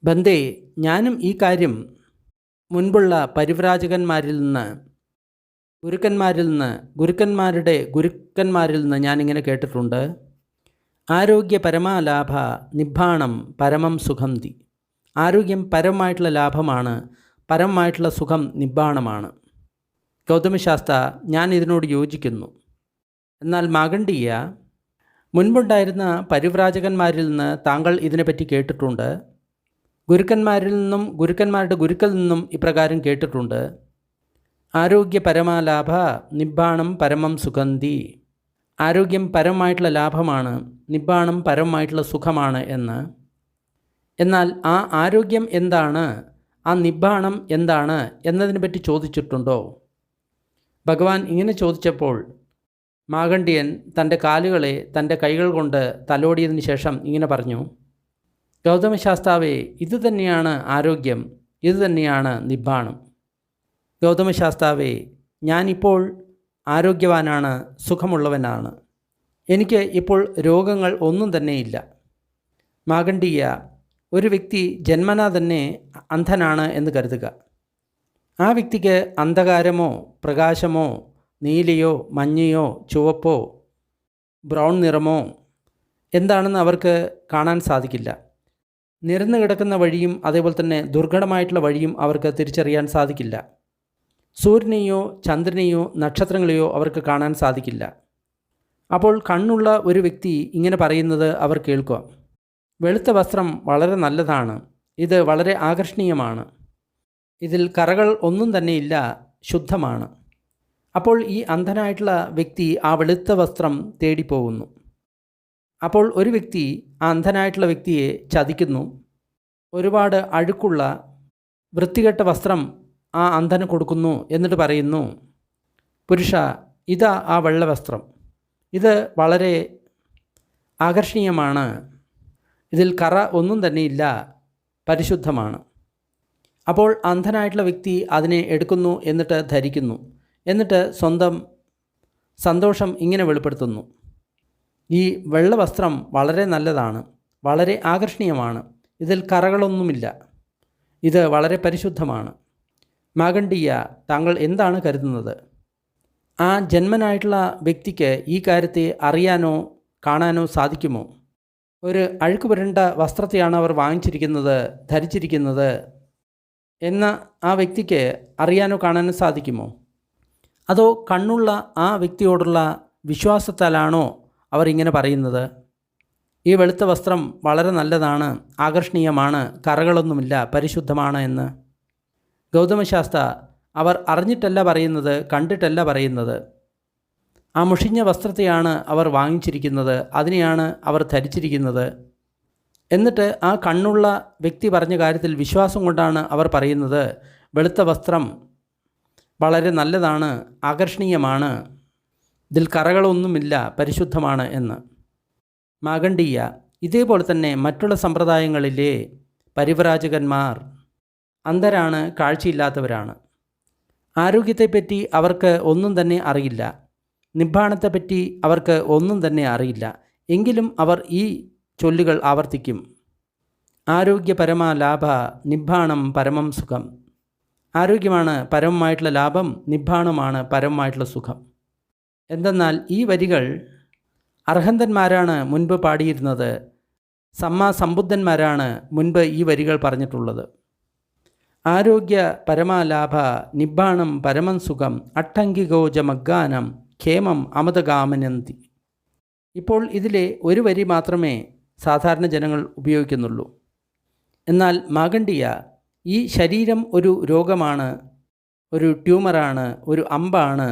ബന്ദേ, ഞാനും ഈ കാര്യം മുൻപുള്ള പരിവ്രാജകന്മാരിൽ നിന്ന്, ഗുരുക്കന്മാരുടെ ഗുരുക്കന്മാരിൽ നിന്ന് ഞാനിങ്ങനെ കേട്ടിട്ടുണ്ട്. ആരോഗ്യ പരമാലാഭ നിബ്ബാണം പരമം സുഖന്തി. ആരോഗ്യം പരമമായിട്ടുള്ള ലാഭമാണ്, പരമമായിട്ടുള്ള സുഖം നിബ്ബാണമാണ്. ഗൗതമശാസ്ത്ര, ഞാൻ ഇതിനോട് യോജിക്കുന്നു. എന്നാൽ മാഗണ്ഡീയ, മുൻപുണ്ടായിരുന്ന പരിവ്രാജകന്മാരിൽ നിന്ന് താങ്കൾ ഇതിനെപ്പറ്റി കേട്ടിട്ടുണ്ട്. ഗുരുക്കന്മാരിൽ നിന്നും ഗുരുക്കന്മാരുടെ ഗുരുക്കൾ നിന്നും ഇപ്രകാരം കേട്ടിട്ടുണ്ട്: ആരോഗ്യ പരമാലാഭ നിബ്ബാണം പരമം സുഗന്ധി. ആരോഗ്യം പരമമായിട്ടുള്ള ലാഭമാണ്, നിബ്ബാണം പരമമായിട്ടുള്ള സുഖമാണ് എന്ന്. എന്നാൽ ആ ആരോഗ്യം എന്താണ്, ആ നിബ്ബാണം എന്താണ് എന്നതിനെപ്പറ്റി ചോദിച്ചിട്ടുണ്ടോ? ഭഗവാൻ ഇങ്ങനെ ചോദിച്ചപ്പോൾ മാഗണ്ഡ്യൻ തൻ്റെ കാലുകളെ തൻ്റെ കൈകൾ കൊണ്ട് തലോടിയതിന് ശേഷം ഇങ്ങനെ പറഞ്ഞു: ഗൗതമശാസ്താവേ, ഇതുതന്നെയാണ് ആരോഗ്യം, ഇതുതന്നെയാണ് നിബ്ബാണം. ഗൗതമശാസ്താവേ, ഞാനിപ്പോൾ ആരോഗ്യവാനാണ്, സുഖമുള്ളവനാണ്. എനിക്ക് ഇപ്പോൾ രോഗങ്ങൾ ഒന്നും തന്നെയില്ല. മാഗണ്ഡീയ, ഒരു വ്യക്തി ജന്മനാ തന്നെ അന്ധനാണ് എന്ന് കരുതുക. ആ വ്യക്തിക്ക് അന്ധകാരമോ പ്രകാശമോ നീലയോ മഞ്ഞയോ ചുവപ്പോ ബ്രൗൺ നിറമോ എന്താണെന്ന് അവർക്ക് കാണാൻ സാധിക്കില്ല. നിരന്നു കിടക്കുന്ന വഴിയും അതേപോലെ തന്നെ ദുർഘടമായിട്ടുള്ള വഴിയും അവർക്ക് തിരിച്ചറിയാൻ സാധിക്കില്ല. സൂര്യനെയോ ചന്ദ്രനെയോ നക്ഷത്രങ്ങളെയോ അവർക്ക് കാണാൻ സാധിക്കില്ല. അപ്പോൾ കണ്ണുള്ള ഒരു വ്യക്തി ഇങ്ങനെ പറയുന്നത് അവർ കേൾക്കുക: വെളുത്ത വസ്ത്രം വളരെ നല്ലതാണ്, ഇത് വളരെ ആകർഷണീയമാണ്, ഇതിൽ കറകൾ ഒന്നും തന്നെയില്ല, ശുദ്ധമാണ്. അപ്പോൾ ഈ അന്ധനായിട്ടുള്ള വ്യക്തി ആ വെളുത്ത വസ്ത്രം തേടിപ്പോകുന്നു. അപ്പോൾ ഒരു വ്യക്തി ആ അന്ധനായിട്ടുള്ള വ്യക്തിയെ ചതിക്കുന്നു. ഒരുപാട് അഴുക്കുള്ള വൃത്തികെട്ട വസ്ത്രം ആ അന്ധന് കൊടുക്കുന്നു. എന്നിട്ട് പറയുന്നു: പുരുഷ, ഇതാ ആ വെള്ള വസ്ത്രം, ഇത് വളരെ ആകർഷണീയമാണ്, ഇതിൽ കറ ഒന്നും തന്നെയില്ല, പരിശുദ്ധമാണ്. അപ്പോൾ അന്ധനായിട്ടുള്ള വ്യക്തി അതിനെ എടുക്കുന്നു, എന്നിട്ട് ധരിക്കുന്നു, എന്നിട്ട് സ്വന്തം സന്തോഷം ഇങ്ങനെ വെളിപ്പെടുത്തുന്നു: ഈ വെള്ള വസ്ത്രം വളരെ നല്ലതാണ്, വളരെ ആകർഷണീയമാണ്, ഇതിൽ കറകളൊന്നുമില്ല. ഇത് വളരെ പരിശുദ്ധമാണ്. മാഗണ്ഡീയ, താങ്കൾ എന്താണ് കരുതുന്നത്? ആ ജന്മനായിട്ടുള്ള വ്യക്തിക്ക് ഈ കാര്യത്തെ അറിയാനോ കാണാനോ സാധിക്കുമോ? ഒരു അഴുക്ക് പുരണ്ട വസ്ത്രത്തെയാണ് അവർ വാങ്ങിച്ചിരിക്കുന്നത്, ധരിച്ചിരിക്കുന്നത് എന്ന ആ വ്യക്തിക്ക് അറിയാനോ കാണാനോ സാധിക്കുമോ? അതോ കണ്ണുള്ള ആ വ്യക്തിയോടുള്ള വിശ്വാസത്താലാണോ അവർ ഇങ്ങനെ പറയുന്നത്? ഈ വെളുത്ത വസ്ത്രം വളരെ നല്ലതാണ്, ആകർഷണീയമാണ്, കറകളൊന്നുമില്ല, പരിശുദ്ധമാണ് എന്ന്. ഗൗതമശാസ്ത്ര, അവർ അറിഞ്ഞിട്ടല്ല പറയുന്നത്, കണ്ടിട്ടല്ല പറയുന്നത്. ആ മുഷിഞ്ഞ വസ്ത്രത്തെയാണ് അവർ വാങ്ങിച്ചിരിക്കുന്നത്, അതിനെയാണ് അവർ ധരിച്ചിരിക്കുന്നത്. എന്നിട്ട് ആ കണ്ണുള്ള വ്യക്തി പറഞ്ഞ കാര്യത്തിൽ വിശ്വാസം കൊണ്ടാണ് അവർ പറയുന്നത്, വെളുത്ത വസ്ത്രം വളരെ നല്ലതാണ്, ആകർഷണീയമാണ്, ഇതിൽ കറകളൊന്നുമില്ല, പരിശുദ്ധമാണ് എന്ന്. മാഗണ്ഡീയ, ഇതേപോലെ തന്നെ മറ്റുള്ള സമ്പ്രദായങ്ങളിലെ പരിവ്രാജകന്മാർ അന്ധരാണ്, കാഴ്ചയില്ലാത്തവരാണ്. ആരോഗ്യത്തെപ്പറ്റി അവർക്ക് ഒന്നും തന്നെ അറിയില്ല. നിബ്ബാണത്തെപ്പറ്റി അവർക്ക് ഒന്നും തന്നെ അറിയില്ല. എങ്കിലും അവർ ഈ ചൊല്ലുകൾ ആവർത്തിക്കും. ആരോഗ്യപരമാ ലാഭ, നിബ്ബാണം പരമം സുഖം. ആരോഗ്യമാണ് പരമമായിട്ടുള്ള ലാഭം, നിബ്ബാണമാണ് പരമമായിട്ടുള്ള സുഖം. എന്തെന്നാൽ ഈ വരികൾ അർഹന്തന്മാരാണ് മുൻപ് പാടിയിരുന്നത്, സമ്മാസമ്പുദ്ധന്മാരാണ് മുൻപ് ഈ വരികൾ പറഞ്ഞിട്ടുള്ളത്. ആരോഗ്യ പരമാലാഭ, നിബ്ബാണം പരമം സുഖം, അട്ടങ്കികോജമഗ്ഗാനം ഖേമം അമതഗാമനന്തി. ഇപ്പോൾ ഇതിലെ ഒരു വരി മാത്രമേ സാധാരണ ജനങ്ങൾ ഉപയോഗിക്കുന്നുള്ളൂ. എന്നാൽ മാഗണ്ഡീയ, ഈ ശരീരം ഒരു രോഗമാണ്, ഒരു ട്യൂമറാണ്, ഒരു അമ്പാണ്,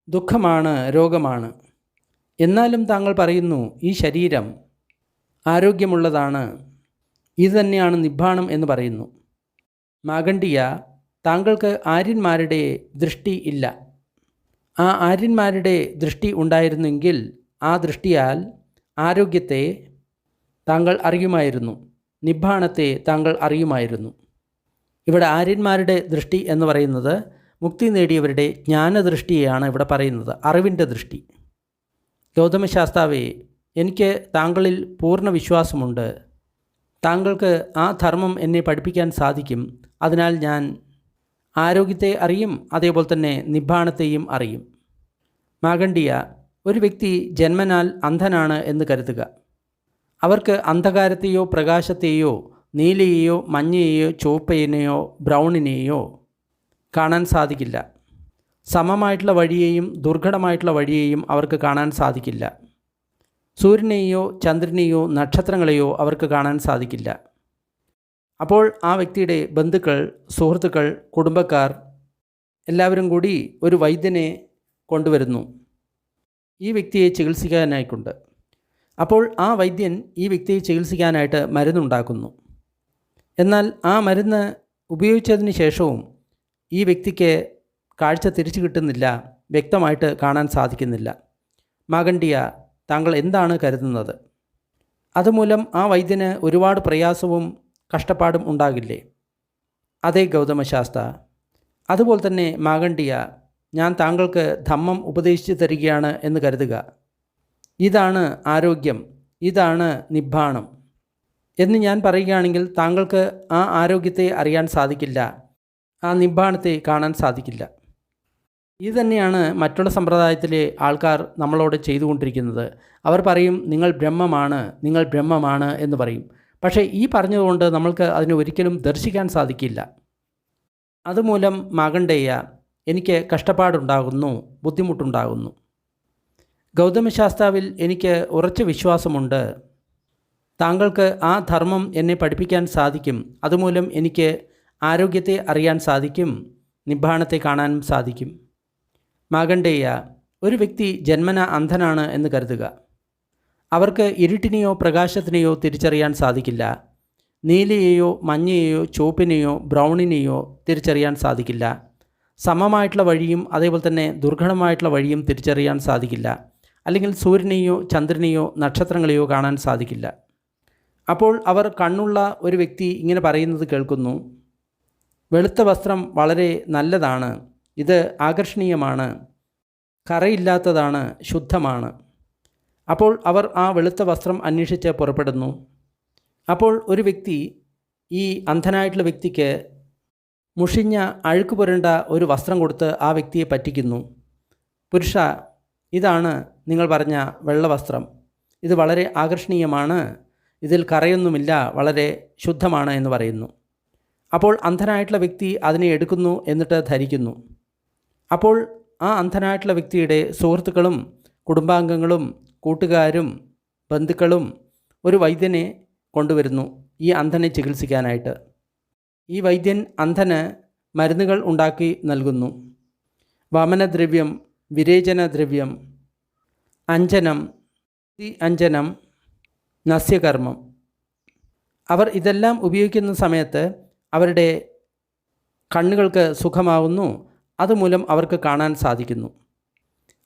ദുഃഖമാണ്, രോഗമാണ്. എന്നാലും താങ്കൾ പറയുന്നു ഈ ശരീരം ആരോഗ്യമുള്ളതാണ്, ഇത് തന്നെയാണ് നിബ്ബാണം എന്ന് പറയുന്നു. മാഗണ്ഡീയ, താങ്കൾക്ക് ആര്യന്മാരുടെ ദൃഷ്ടി ഇല്ല. ആ ആര്യന്മാരുടെ ദൃഷ്ടി ഉണ്ടായിരുന്നെങ്കിൽ ആ ദൃഷ്ടിയാൽ ആരോഗ്യത്തെ താങ്കൾ അറിയുമായിരുന്നു, നിബ്ബാണത്തെ താങ്കൾ അറിയുമായിരുന്നു. ഇവിടെ ആര്യന്മാരുടെ ദൃഷ്ടി എന്ന് പറയുന്നത് മുക്തി നേടിയവരുടെ ജ്ഞാനദൃഷ്ടിയെയാണ് ഇവിടെ പറയുന്നത്, അറിവിൻ്റെ ദൃഷ്ടി. ഗൗതമശാസ്താവേ, എനിക്ക് താങ്കളിൽ പൂർണ്ണ വിശ്വാസമുണ്ട്. താങ്കൾക്ക് ആ ധർമ്മം എന്നെ പഠിപ്പിക്കാൻ സാധിക്കും. അതിനാൽ ഞാൻ ആരോഗ്യത്തെ അറിയും, അതേപോലെ തന്നെ നിബ്ബാണത്തെയും അറിയും. മാഗണ്ഡീയ, ഒരു വ്യക്തി ജന്മനാൽ അന്ധനാണ് എന്ന് കരുതുക. അവർക്ക് അന്ധകാരത്തെയോ പ്രകാശത്തെയോ നീലയെയോ മഞ്ഞയെയോ ചുവപ്പനെയോ ബ്രൗണിനെയോ കാണാൻ സാധിക്കില്ല. സമമായിട്ടുള്ള വഴിയെയും ദുർഘടമായിട്ടുള്ള വഴിയെയും അവർക്ക് കാണാൻ സാധിക്കില്ല. സൂര്യനെയോ ചന്ദ്രനെയോ നക്ഷത്രങ്ങളെയോ അവർക്ക് കാണാൻ സാധിക്കില്ല. അപ്പോൾ ആ വ്യക്തിയുടെ ബന്ധുക്കൾ, സുഹൃത്തുക്കൾ, കുടുംബക്കാർ എല്ലാവരും കൂടി ഒരു വൈദ്യനെ കൊണ്ടുവരുന്നു ഈ വ്യക്തിയെ ചികിത്സിക്കാനായിക്കൊണ്ട്. അപ്പോൾ ആ വൈദ്യൻ ഈ വ്യക്തിയെ ചികിത്സിക്കാനായിട്ട് മരുന്നുണ്ടാക്കുന്നു. എന്നാൽ ആ മരുന്ന് ഉപയോഗിച്ചതിന് ശേഷവും ഈ വ്യക്തിക്ക് കാഴ്ച തിരിച്ചു കിട്ടുന്നില്ല, വ്യക്തമായിട്ട് കാണാൻ സാധിക്കുന്നില്ല. മാഗണ്ഡീയ, താങ്കൾ എന്താണ് കരുതുന്നത്? അതുമൂലം ആ വൈദ്യന് ഒരുപാട് പ്രയാസവും കഷ്ടപ്പാടും ഉണ്ടാകില്ലേ? അതേ ഗൗതമശാസ്ത്ര. അതുപോലെ തന്നെ മാഗണ്ഡീയ, ഞാൻ താങ്കൾക്ക് ധമ്മം ഉപദേശിച്ചു തരികയാണ് എന്ന് കരുതുക. ഇതാണ് ആരോഗ്യം, ഇതാണ് നിബ്ബാണം എന്ന് ഞാൻ പറയുകയാണെങ്കിൽ താങ്കൾക്ക് ആ ആരോഗ്യത്തെ അറിയാൻ സാധിക്കില്ല, ആ നിബ്ബാണത്തെ കാണാൻ സാധിക്കില്ല. ഇത് തന്നെയാണ് മറ്റുള്ള സമ്പ്രദായത്തിലെ ആൾക്കാർ നമ്മളോട് ചെയ്തുകൊണ്ടിരിക്കുന്നത്. അവർ പറയും നിങ്ങൾ ബ്രഹ്മമാണ്, നിങ്ങൾ ബ്രഹ്മമാണ് എന്ന് പറയും. പക്ഷേ ഈ പറഞ്ഞതുകൊണ്ട് നമ്മൾക്ക് അതിനെ ഒരിക്കലും ദർശിക്കാൻ സാധിക്കില്ല. അതുമൂലം മാഗണ്ഡേയ, എനിക്ക് കഷ്ടപ്പാടുണ്ടാകുന്നു, ബുദ്ധിമുട്ടുണ്ടാകുന്നു. ഗൗതമശാസ്താവിൽ എനിക്ക് ഉറച്ച വിശ്വാസമുണ്ട്. താങ്കൾക്ക് ആ ധർമ്മം എന്നെ പഠിപ്പിക്കാൻ സാധിക്കും. അതുമൂലം എനിക്ക് ആരോഗ്യത്തെ അറിയാൻ സാധിക്കും, നിബ്ബാണത്തെ കാണാനും സാധിക്കും. മാഗണ്ഡേയ, ഒരു വ്യക്തി ജന്മന അന്ധനാണ് എന്ന് കരുതുക. അവർക്ക് ഇരുട്ടിനെയോ പ്രകാശത്തിനെയോ തിരിച്ചറിയാൻ സാധിക്കില്ല. നീലയെയോ മഞ്ഞയെയോ ചുവപ്പിനെയോ ബ്രൗണിനെയോ തിരിച്ചറിയാൻ സാധിക്കില്ല. സമമായിട്ടുള്ള വഴിയും അതേപോലെ തന്നെ ദുർഘടമായിട്ടുള്ള വഴിയും തിരിച്ചറിയാൻ സാധിക്കില്ല. അല്ലെങ്കിൽ സൂര്യനെയോ ചന്ദ്രനെയോ നക്ഷത്രങ്ങളെയോ കാണാൻ സാധിക്കില്ല. അപ്പോൾ അവർ കണ്ണുള്ള ഒരു വ്യക്തി ഇങ്ങനെ പറയുന്നത് കേൾക്കുന്നു, വെളുത്ത വസ്ത്രം വളരെ നല്ലതാണ്, ഇത് ആകർഷണീയമാണ്, കറയില്ലാത്തതാണ്, ശുദ്ധമാണ്. അപ്പോൾ അവർ ആ വെളുത്ത വസ്ത്രം അന്വേഷിച്ച് പുറപ്പെടുന്നു. അപ്പോൾ ഒരു വ്യക്തി, ഈ അന്ധനായിട്ടുള്ള വ്യക്തിക്ക് മുഷിഞ്ഞ അഴുക്ക് പുരണ്ട ഒരു വസ്ത്രം കൊടുത്ത് ആ വ്യക്തിയെ പറ്റിക്കുന്നു. പുരുഷ, ഇതാണ് നിങ്ങൾ പറഞ്ഞ വെള്ള വസ്ത്രം, ഇത് വളരെ ആകർഷണീയമാണ്, ഇതിൽ കറയൊന്നുമില്ല, വളരെ ശുദ്ധമാണ് എന്ന് പറയുന്നു. അപ്പോൾ അന്ധനായിട്ടുള്ള വ്യക്തി അതിനെ എടുക്കുന്നു, എന്നിട്ട് ധരിക്കുന്നു. അപ്പോൾ ആ അന്ധനായിട്ടുള്ള വ്യക്തിയുടെ സുഹൃത്തുക്കളും കുടുംബാംഗങ്ങളും കൂട്ടുകാരും ബന്ധുക്കളും ഒരു വൈദ്യനെ കൊണ്ടുവരുന്നു ഈ അന്ധനെ ചികിത്സിക്കാനായിട്ട്. ഈ വൈദ്യൻ അന്ധന് മരുന്നുകൾ ഉണ്ടാക്കി നൽകുന്നു. വമനദ്രവ്യം, വിരേചനദ്രവ്യം, അഞ്ജനം, അഞ്ജനം, നസ്യകർമ്മം. അവർ ഇതെല്ലാം ഉപയോഗിക്കുന്ന സമയത്ത് അവരുടെ കണ്ണുകൾക്ക് സുഖമാവുന്നു. അതുമൂലം അവർക്ക് കാണാൻ സാധിക്കുന്നു.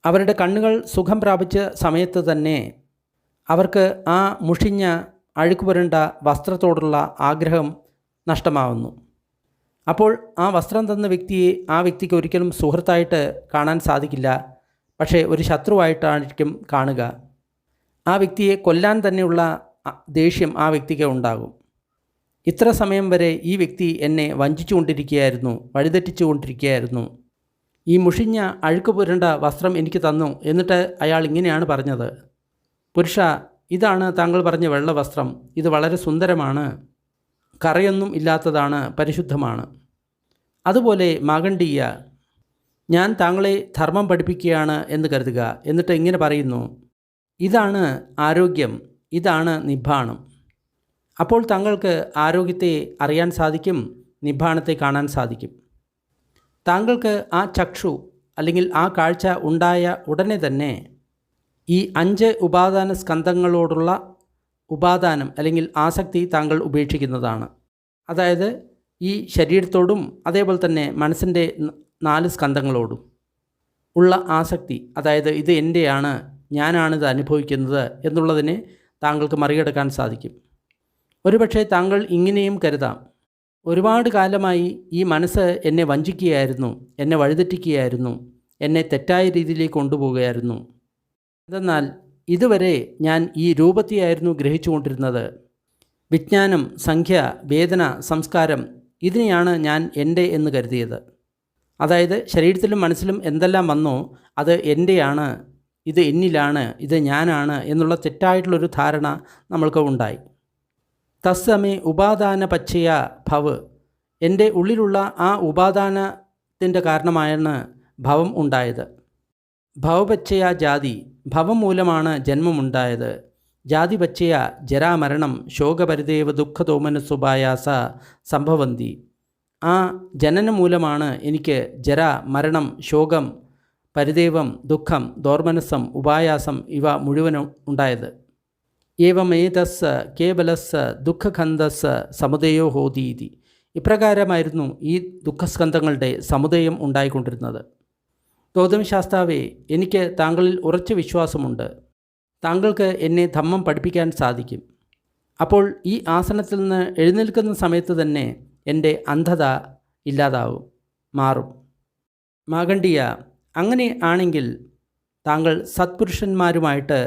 അവരുടെ കണ്ണുകൾ സുഖം പ്രാപിച്ച സമയത്ത് തന്നെ അവർക്ക് ആ മുഷിഞ്ഞ അഴുക്ക് പുരണ്ട വസ്ത്രത്തോടുള്ള ആഗ്രഹം നഷ്ടമാവുന്നു. അപ്പോൾ ആ വസ്ത്രം തന്ന വ്യക്തിയെ ആ വ്യക്തിക്ക് ഒരിക്കലും സുഹൃത്തായിട്ട് കാണാൻ സാധിക്കില്ല, പക്ഷേ ഒരു ശത്രുവായിട്ടായിരിക്കും കാണുക. ആ വ്യക്തിയെ കൊല്ലാൻ തന്നെയുള്ള ദേഷ്യം ആ വ്യക്തിക്ക് ഉണ്ടാകും. ഇത്ര സമയം വരെ ഈ വ്യക്തി എന്നെ വഞ്ചിച്ചുകൊണ്ടിരിക്കുകയായിരുന്നു, വഴിതെറ്റിച്ചുകൊണ്ടിരിക്കുകയായിരുന്നു. ഈ മുഷിഞ്ഞ അഴുക്ക് പുരണ്ട വസ്ത്രം എനിക്ക് തന്നു. എന്നിട്ട് അയാൾ ഇങ്ങനെയാണ് പറഞ്ഞത്: പുരുഷ, ഇതാണ് താങ്കൾ പറഞ്ഞ വെള്ള വസ്ത്രം, ഇത് വളരെ സുന്ദരമാണ്, കറയൊന്നും ഇല്ലാത്തതാണ്, പരിശുദ്ധമാണ്. അതുപോലെ മാഗണ്ഡീയ, ഞാൻ താങ്കളെ ധർമ്മം പഠിപ്പിക്കുകയാണ് എന്ന് കരുതുക. എന്നിട്ട് ഇങ്ങനെ പറയുന്നു: ഇതാണ് ആരോഗ്യം, ഇതാണ് നിബ്ബാണം. അപ്പോൾ താങ്കൾക്ക് ആരോഗ്യത്തെ അറിയാൻ സാധിക്കും, നിബ്ബാണത്തെ കാണാൻ സാധിക്കും. താങ്കൾക്ക് ആ ചക്ഷു അല്ലെങ്കിൽ ആ കാഴ്ച ഉണ്ടായ ഉടനെ തന്നെ ഈ 5 ഉപാദാന സ്കന്ധങ്ങളോടുള്ള ഉപാദാനം അല്ലെങ്കിൽ ആസക്തി താങ്കൾ ഉപേക്ഷിക്കുന്നതാണ്. അതായത് ഈ ശരീരത്തോടും അതേപോലെ തന്നെ മനസ്സിൻ്റെ 4 സ്കന്ധങ്ങളോടും ഉള്ള ആസക്തി, അതായത് ഇത് എൻ്റെയാണ്, ഞാനാണിത് അനുഭവിക്കുന്നത് എന്നുള്ളതിനെ താങ്കൾക്ക് മറികടക്കാൻ സാധിക്കും. ഒരുപക്ഷെ താങ്കൾ ഇങ്ങനെയും കരുതാം: ഒരുപാട് കാലമായി ഈ മനസ്സ് എന്നെ വഞ്ചിക്കുകയായിരുന്നു, എന്നെ വഴിതെറ്റിക്കുകയായിരുന്നു, എന്നെ തെറ്റായ രീതിയിലേക്ക് കൊണ്ടുപോവുകയായിരുന്നു. എന്തെന്നാൽ ഇതുവരെ ഞാൻ ഈ രൂപത്തെയായിരുന്നു ഗ്രഹിച്ചുകൊണ്ടിരുന്നത്. വിജ്ഞാനം, സംഖ്യ, വേദന, സംസ്കാരം, ഇതിനെയാണ് ഞാൻ എൻ്റെ എന്ന് കരുതിയത്. അതായത് ശരീരത്തിലും മനസ്സിലും എന്തെല്ലാം വന്നോ അത് എൻ്റെയാണ്, ഇത് എന്നിലാണ്, ഇത് ഞാനാണ് എന്നുള്ള തെറ്റായിട്ടുള്ളൊരു ധാരണ നമ്മൾക്ക് ഉണ്ടായി. തസ്സമേ ഉപാദാന പച്ചയ ഭവ്, എൻ്റെ ഉള്ളിലുള്ള ആ ഉപാദാനത്തിൻ്റെ കാരണമായാണ് ഭവം ഉണ്ടായത്. ഭവപച്ചയ ജാതി, ഭവം മൂലമാണ് ജന്മമുണ്ടായത്. ജാതിപച്ചയ ജരാമരണം ശോകപരിദേവ ദുഃഖദോമനസുപായാസ സംഭവന്തി. ആ ജനനം മൂലമാണ് എനിക്ക് ജര, മരണം, ശോകം, പരിദേവം, ദുഃഖം, ദോർമനസം, ഉപായാസം ഇവ മുഴുവനും ഉണ്ടായത്. ഏവമേതസ് കേവലസ് ദുഃഖഖന്ധസ് സമുദയോ ഹോതീതി. ഇപ്രകാരമായിരുന്നു ഈ ദുഃഖസ്കന്ധങ്ങളുടെ സമുദയം ഉണ്ടായിക്കൊണ്ടിരുന്നത്. ഗൗതമശാസ്താവേ, എനിക്ക് താങ്കളിൽ ഉറച്ച വിശ്വാസമുണ്ട്. താങ്കൾക്ക് എന്നെ ധമ്മം പഠിപ്പിക്കാൻ സാധിക്കും. അപ്പോൾ ഈ ആസനത്തിൽ നിന്ന് എഴുന്നേൽക്കുന്ന സമയത്ത് തന്നെ എൻ്റെ അന്ധത ഇല്ലാതാവും, മാറും. മാഗണ്ഡിയ, അങ്ങനെ ആണെങ്കിൽ താങ്കൾ സത്പുരുഷന്മാരുമായിട്ട്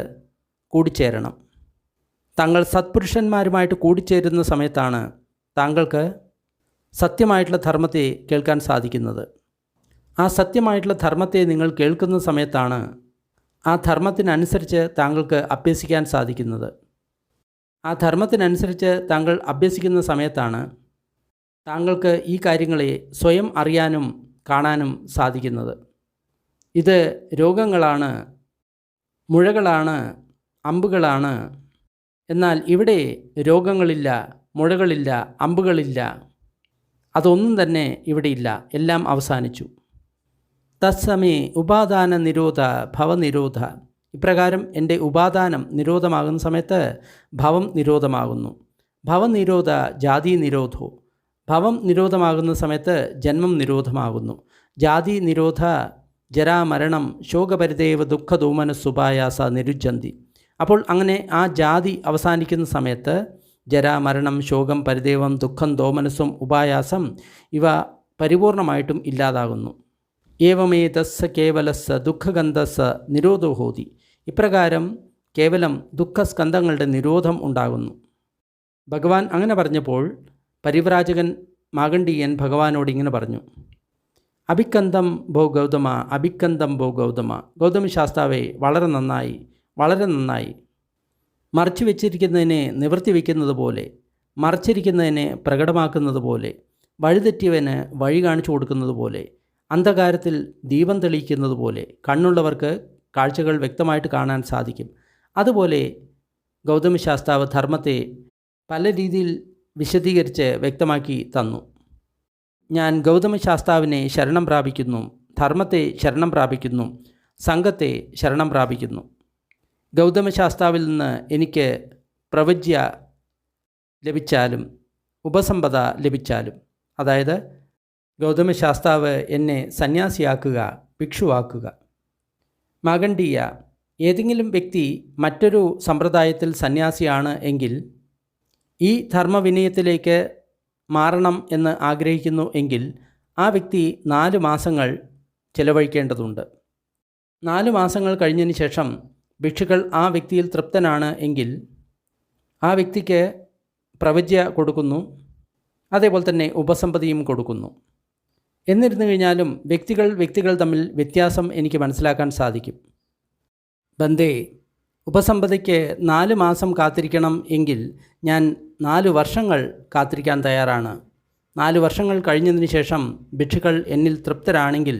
കൂടിച്ചേരണം. താങ്കൾ സത്പുരുഷന്മാരുമായിട്ട് കൂടിച്ചേരുന്ന സമയത്താണ് താങ്കൾക്ക് സത്യമായിട്ടുള്ള ധർമ്മത്തെ കേൾക്കാൻ സാധിക്കുന്നത്. ആ സത്യമായിട്ടുള്ള ധർമ്മത്തെ നിങ്ങൾ കേൾക്കുന്ന സമയത്താണ് ആ ധർമ്മത്തിനനുസരിച്ച് താങ്കൾക്ക് അഭ്യസിക്കാൻ സാധിക്കുന്നത്. ആ ധർമ്മത്തിനനുസരിച്ച് താങ്കൾ അഭ്യസിക്കുന്ന സമയത്താണ് താങ്കൾക്ക് ഈ കാര്യങ്ങളെ സ്വയം അറിയാനും കാണാനും സാധിക്കുന്നത്. ഇത് രോഗങ്ങളാണ്, മുഴകളാണ്, അമ്പുകളാണ്. എന്നാൽ ഇവിടെ രോഗങ്ങളില്ല, മുഴകളില്ല, അമ്പുകളില്ല, അതൊന്നും തന്നെ ഇവിടെയില്ല. എല്ലാം അവസാനിച്ചു. തത്സമേ ഉപാദാന നിരോധ ഭവനിരോധ. ഇപ്രകാരം എൻ്റെ ഉപാദാനം നിരോധമാകുന്ന സമയത്ത് ഭവം നിരോധമാകുന്നു. ഭവനിരോധ ജാതി നിരോധോ. ഭവം നിരോധമാകുന്ന സമയത്ത് ജന്മം നിരോധമാകുന്നു. ജാതി നിരോധ ജരാമരണം ശോകപരിദേവ ദുഃഖദോമനസുപായാസ നിരുജ്ജന്തി. അപ്പോൾ അങ്ങനെ ആ ജാതി അവസാനിക്കുന്ന സമയത്ത് ജരാമരണം, ശോകം, പരിദേവം, ദുഃഖം, ദോമനസ്സും ഉപായാസം ഇവ പരിപൂർണമായിട്ടും ഇല്ലാതാകുന്നു. ഏവമേതസ്സ കേവലസ്സ ദുഃഖഗന്ധസ്സ നിരോധോ ഹോതി. ഇപ്രകാരം കേവലം ദുഃഖസ്കന്ധങ്ങളുടെ നിരോധം ഉണ്ടാകുന്നു. ഭഗവാൻ അങ്ങനെ പറഞ്ഞപ്പോൾ പരിവ്രാജകൻ മാഗണ്ഡീയൻ ഭഗവാനോട് ഇങ്ങനെ പറഞ്ഞു: അഭിക്കന്തം ഭോ ഗൗതമ, അഭിക്കന്തം ഭോ ഗൗതമ. ഗൗതമ ശാസ്താവേ, വളരെ നന്നായി, വളരെ നന്നായി. മറച്ചു വെച്ചിരിക്കുന്നതിനെ നിവർത്തി വയ്ക്കുന്നത് പോലെ, മറച്ചിരിക്കുന്നതിനെ പ്രകടമാക്കുന്നത് പോലെ, വഴിതെറ്റിയവന് വഴി കാണിച്ചു കൊടുക്കുന്നത് പോലെ, അന്ധകാരത്തിൽ ദീപം തെളിയിക്കുന്നത് പോലെ കണ്ണുള്ളവർക്ക് കാഴ്ചകൾ വ്യക്തമായിട്ട് കാണാൻ സാധിക്കും. അതുപോലെ ഗൗതമ ശാസ്താവ് ധർമ്മത്തെ പല രീതിയിൽ വിശദീകരിച്ച് വ്യക്തമാക്കി തന്നു. ഞാൻ ഗൗതമ ശാസ്താവിനെ ശരണം പ്രാപിക്കുന്നു, ധർമ്മത്തെ ശരണം പ്രാപിക്കുന്നു, സംഘത്തെ ശരണം പ്രാപിക്കുന്നു. ഗൗതമ ശാസ്താവിൽ നിന്ന് എനിക്ക് പ്രവജ്യ ലഭിച്ചാലും ഉപസമ്പദ ലഭിച്ചാലും, അതായത് ഗൗതമ ശാസ്താവ് എന്നെ സന്യാസിയാക്കുക, ഭിക്ഷുവാക്കുക. മാഗണ്ഡീയ, ഏതെങ്കിലും വ്യക്തി മറ്റൊരു സമ്പ്രദായത്തിൽ സന്യാസിയാണ് എങ്കിൽ ഈ ധർമ്മവിനയത്തിലേക്ക് മാറണം എന്ന് ആഗ്രഹിക്കുന്നു എങ്കിൽ ആ വ്യക്തി 4 മാസങ്ങൾ ചിലവഴിക്കേണ്ടതുണ്ട്. 4 മാസങ്ങൾ കഴിഞ്ഞതിന് ശേഷം ഭിക്ഷുക്കൾ ആ വ്യക്തിയിൽ തൃപ്തനാണ് എങ്കിൽ ആ വ്യക്തിക്ക് പ്രവജ്യ കൊടുക്കുന്നു, അതേപോലെ തന്നെ ഉപസമ്പതിയും കൊടുക്കുന്നു. എന്നിരുന്നു കഴിഞ്ഞാലും വ്യക്തികൾ തമ്മിൽ വ്യത്യാസം എനിക്ക് മനസ്സിലാക്കാൻ സാധിക്കും. ബന്ദേ, ഉപസമ്പതിക്ക് 4 മാസം കാത്തിരിക്കണം എങ്കിൽ ഞാൻ 4 വർഷങ്ങൾ കാത്തിരിക്കാൻ തയ്യാറാണ്. 4 വർഷങ്ങൾ കഴിഞ്ഞതിന് ശേഷം ഭിക്ഷുക്കൾ എന്നിൽ തൃപ്തരാണെങ്കിൽ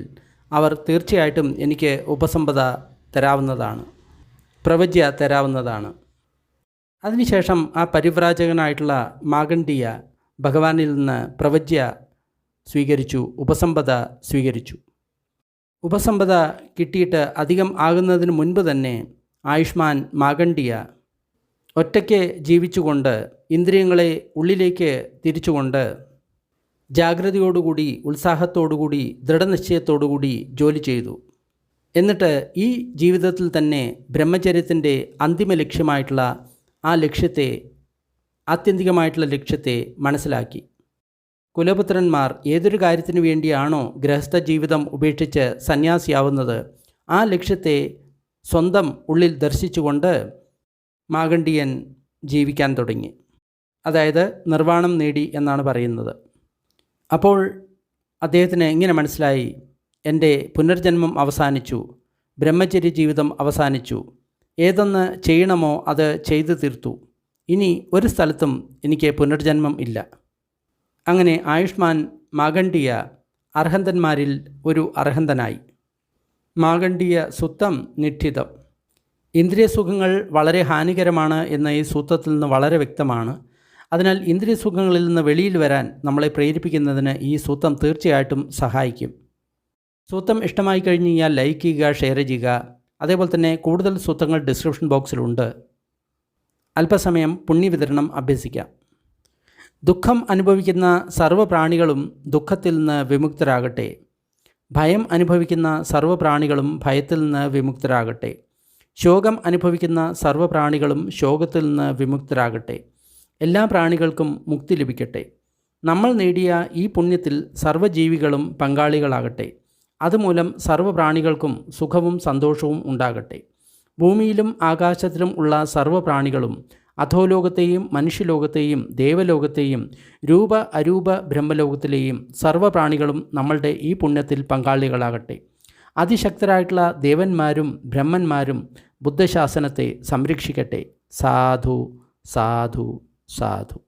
അവർ തീർച്ചയായിട്ടും എനിക്ക് ഉപസമ്പദ തരാവുന്നതാണ്, പ്രവജ്യ തരാവുന്നതാണ്. അതിനുശേഷം ആ പരിവ്രാജകനായിട്ടുള്ള മാഗണ്ഡീയ ഭഗവാനിൽ നിന്ന് പ്രവജ്യ സ്വീകരിച്ചു, ഉപസമ്പദ സ്വീകരിച്ചു. ഉപസമ്പദ കിട്ടിയിട്ട് അധികം ആകുന്നതിന് മുൻപ് തന്നെ ആയുഷ്മാൻ മാഗണ്ഡീയ ഒറ്റയ്ക്ക് ജീവിച്ചുകൊണ്ട്, ഇന്ദ്രിയങ്ങളെ ഉള്ളിലേക്ക് തിരിച്ചുകൊണ്ട്, ജാഗ്രതയോടുകൂടി, ഉത്സാഹത്തോടുകൂടി, ദൃഢനിശ്ചയത്തോടുകൂടി ജോലി ചെയ്തു. എന്നിട്ട് ഈ ജീവിതത്തിൽ തന്നെ ബ്രഹ്മചര്യത്തിൻ്റെ അന്തിമ ലക്ഷ്യമായിട്ടുള്ള ആ ലക്ഷ്യത്തെ, ആത്യന്തികമായിട്ടുള്ള ലക്ഷ്യത്തെ മനസ്സിലാക്കി. കുലപുത്രന്മാർ ഏതൊരു കാര്യത്തിനു വേണ്ടിയാണോ ഗൃഹസ്ഥ ജീവിതം ഉപേക്ഷിച്ച് സന്യാസിയാവുന്നത്, ആ ലക്ഷ്യത്തെ സ്വന്തം ഉള്ളിൽ ദർശിച്ചുകൊണ്ട് മാഗണ്ഡീയൻ ജീവിക്കാൻ തുടങ്ങി. അതായത് നിർവ്വാണം നേടി എന്നാണ് പറയുന്നത്. അപ്പോൾ അദ്ദേഹത്തിന് ഇങ്ങനെ മനസ്സിലായി, എൻ്റെ പുനർജന്മം അവസാനിച്ചു, ബ്രഹ്മചര്യ ജീവിതം അവസാനിച്ചു, ഏതൊന്ന് ചെയ്യണമോ അത് ചെയ്തു തീർത്തു, ഇനി ഒരു സ്ഥലത്തും എനിക്ക് പുനർജന്മം ഇല്ല. അങ്ങനെ ആയുഷ്മാൻ മാഗണ്ഡീയ അർഹന്തന്മാരിൽ ഒരു അർഹന്തനായി. മാഗണ്ഡീയ സുത്തം നിഠിതം. ഇന്ദ്രിയസുഖങ്ങൾ വളരെ ഹാനികരമാണ് എന്ന് ഈ സൂത്രത്തിൽ നിന്ന് വളരെ വ്യക്തമാണ്. അതിനാൽ ഇന്ദ്രിയസുഖങ്ങളിൽ നിന്ന് വെളിയിൽ വരാൻ നമ്മളെ പ്രേരിപ്പിക്കുന്നതിന് ഈ സൂത്രം തീർച്ചയായിട്ടും സഹായിക്കും. സൂത്രം ഇഷ്ടമായി കഴിഞ്ഞ് കഴിഞ്ഞാൽ ലൈക്ക് ചെയ്യുക, ഷെയർ ചെയ്യുക. അതേപോലെ തന്നെ കൂടുതൽ സൂത്രങ്ങൾ ഡിസ്ക്രിപ്ഷൻ ബോക്സിലുണ്ട്. അല്പസമയം പുണ്യവിതരണം അഭ്യസിക്കാം. ദുഃഖം അനുഭവിക്കുന്ന സർവ്വപ്രാണികളും ദുഃഖത്തിൽ നിന്ന് വിമുക്തരാകട്ടെ. ഭയം അനുഭവിക്കുന്ന സർവ്വപ്രാണികളും ഭയത്തിൽ നിന്ന് വിമുക്തരാകട്ടെ. ശോകം അനുഭവിക്കുന്ന സർവ്വപ്രാണികളും ശോകത്തിൽ നിന്ന് വിമുക്തരാകട്ടെ. എല്ലാ പ്രാണികൾക്കും മുക്തി ലഭിക്കട്ടെ. നമ്മൾ നേടിയ ഈ പുണ്യത്തിൽ സർവ്വജീവികളും പങ്കാളികളാകട്ടെ. അതുമൂലം സർവ്വപ്രാണികൾക്കും സുഖവും സന്തോഷവും ഉണ്ടാകട്ടെ. ഭൂമിയിലും ആകാശത്തിലും ഉള്ള സർവ്വപ്രാണികളും അധോലോകത്തെയും മനുഷ്യലോകത്തെയും ദേവലോകത്തെയും രൂപ അരൂപ ബ്രഹ്മലോകത്തിലെയും സർവ്വപ്രാണികളും നമ്മളുടെ ഈ പുണ്യത്തിൽ പങ്കാളികളാകട്ടെ. അതിശക്തരായിട്ടുള്ള ദേവന്മാരും ബ്രഹ്മന്മാരും ബുദ്ധശാസനത്തെ സംരക്ഷിക്കട്ടെ. സാധു സാധു സാധു.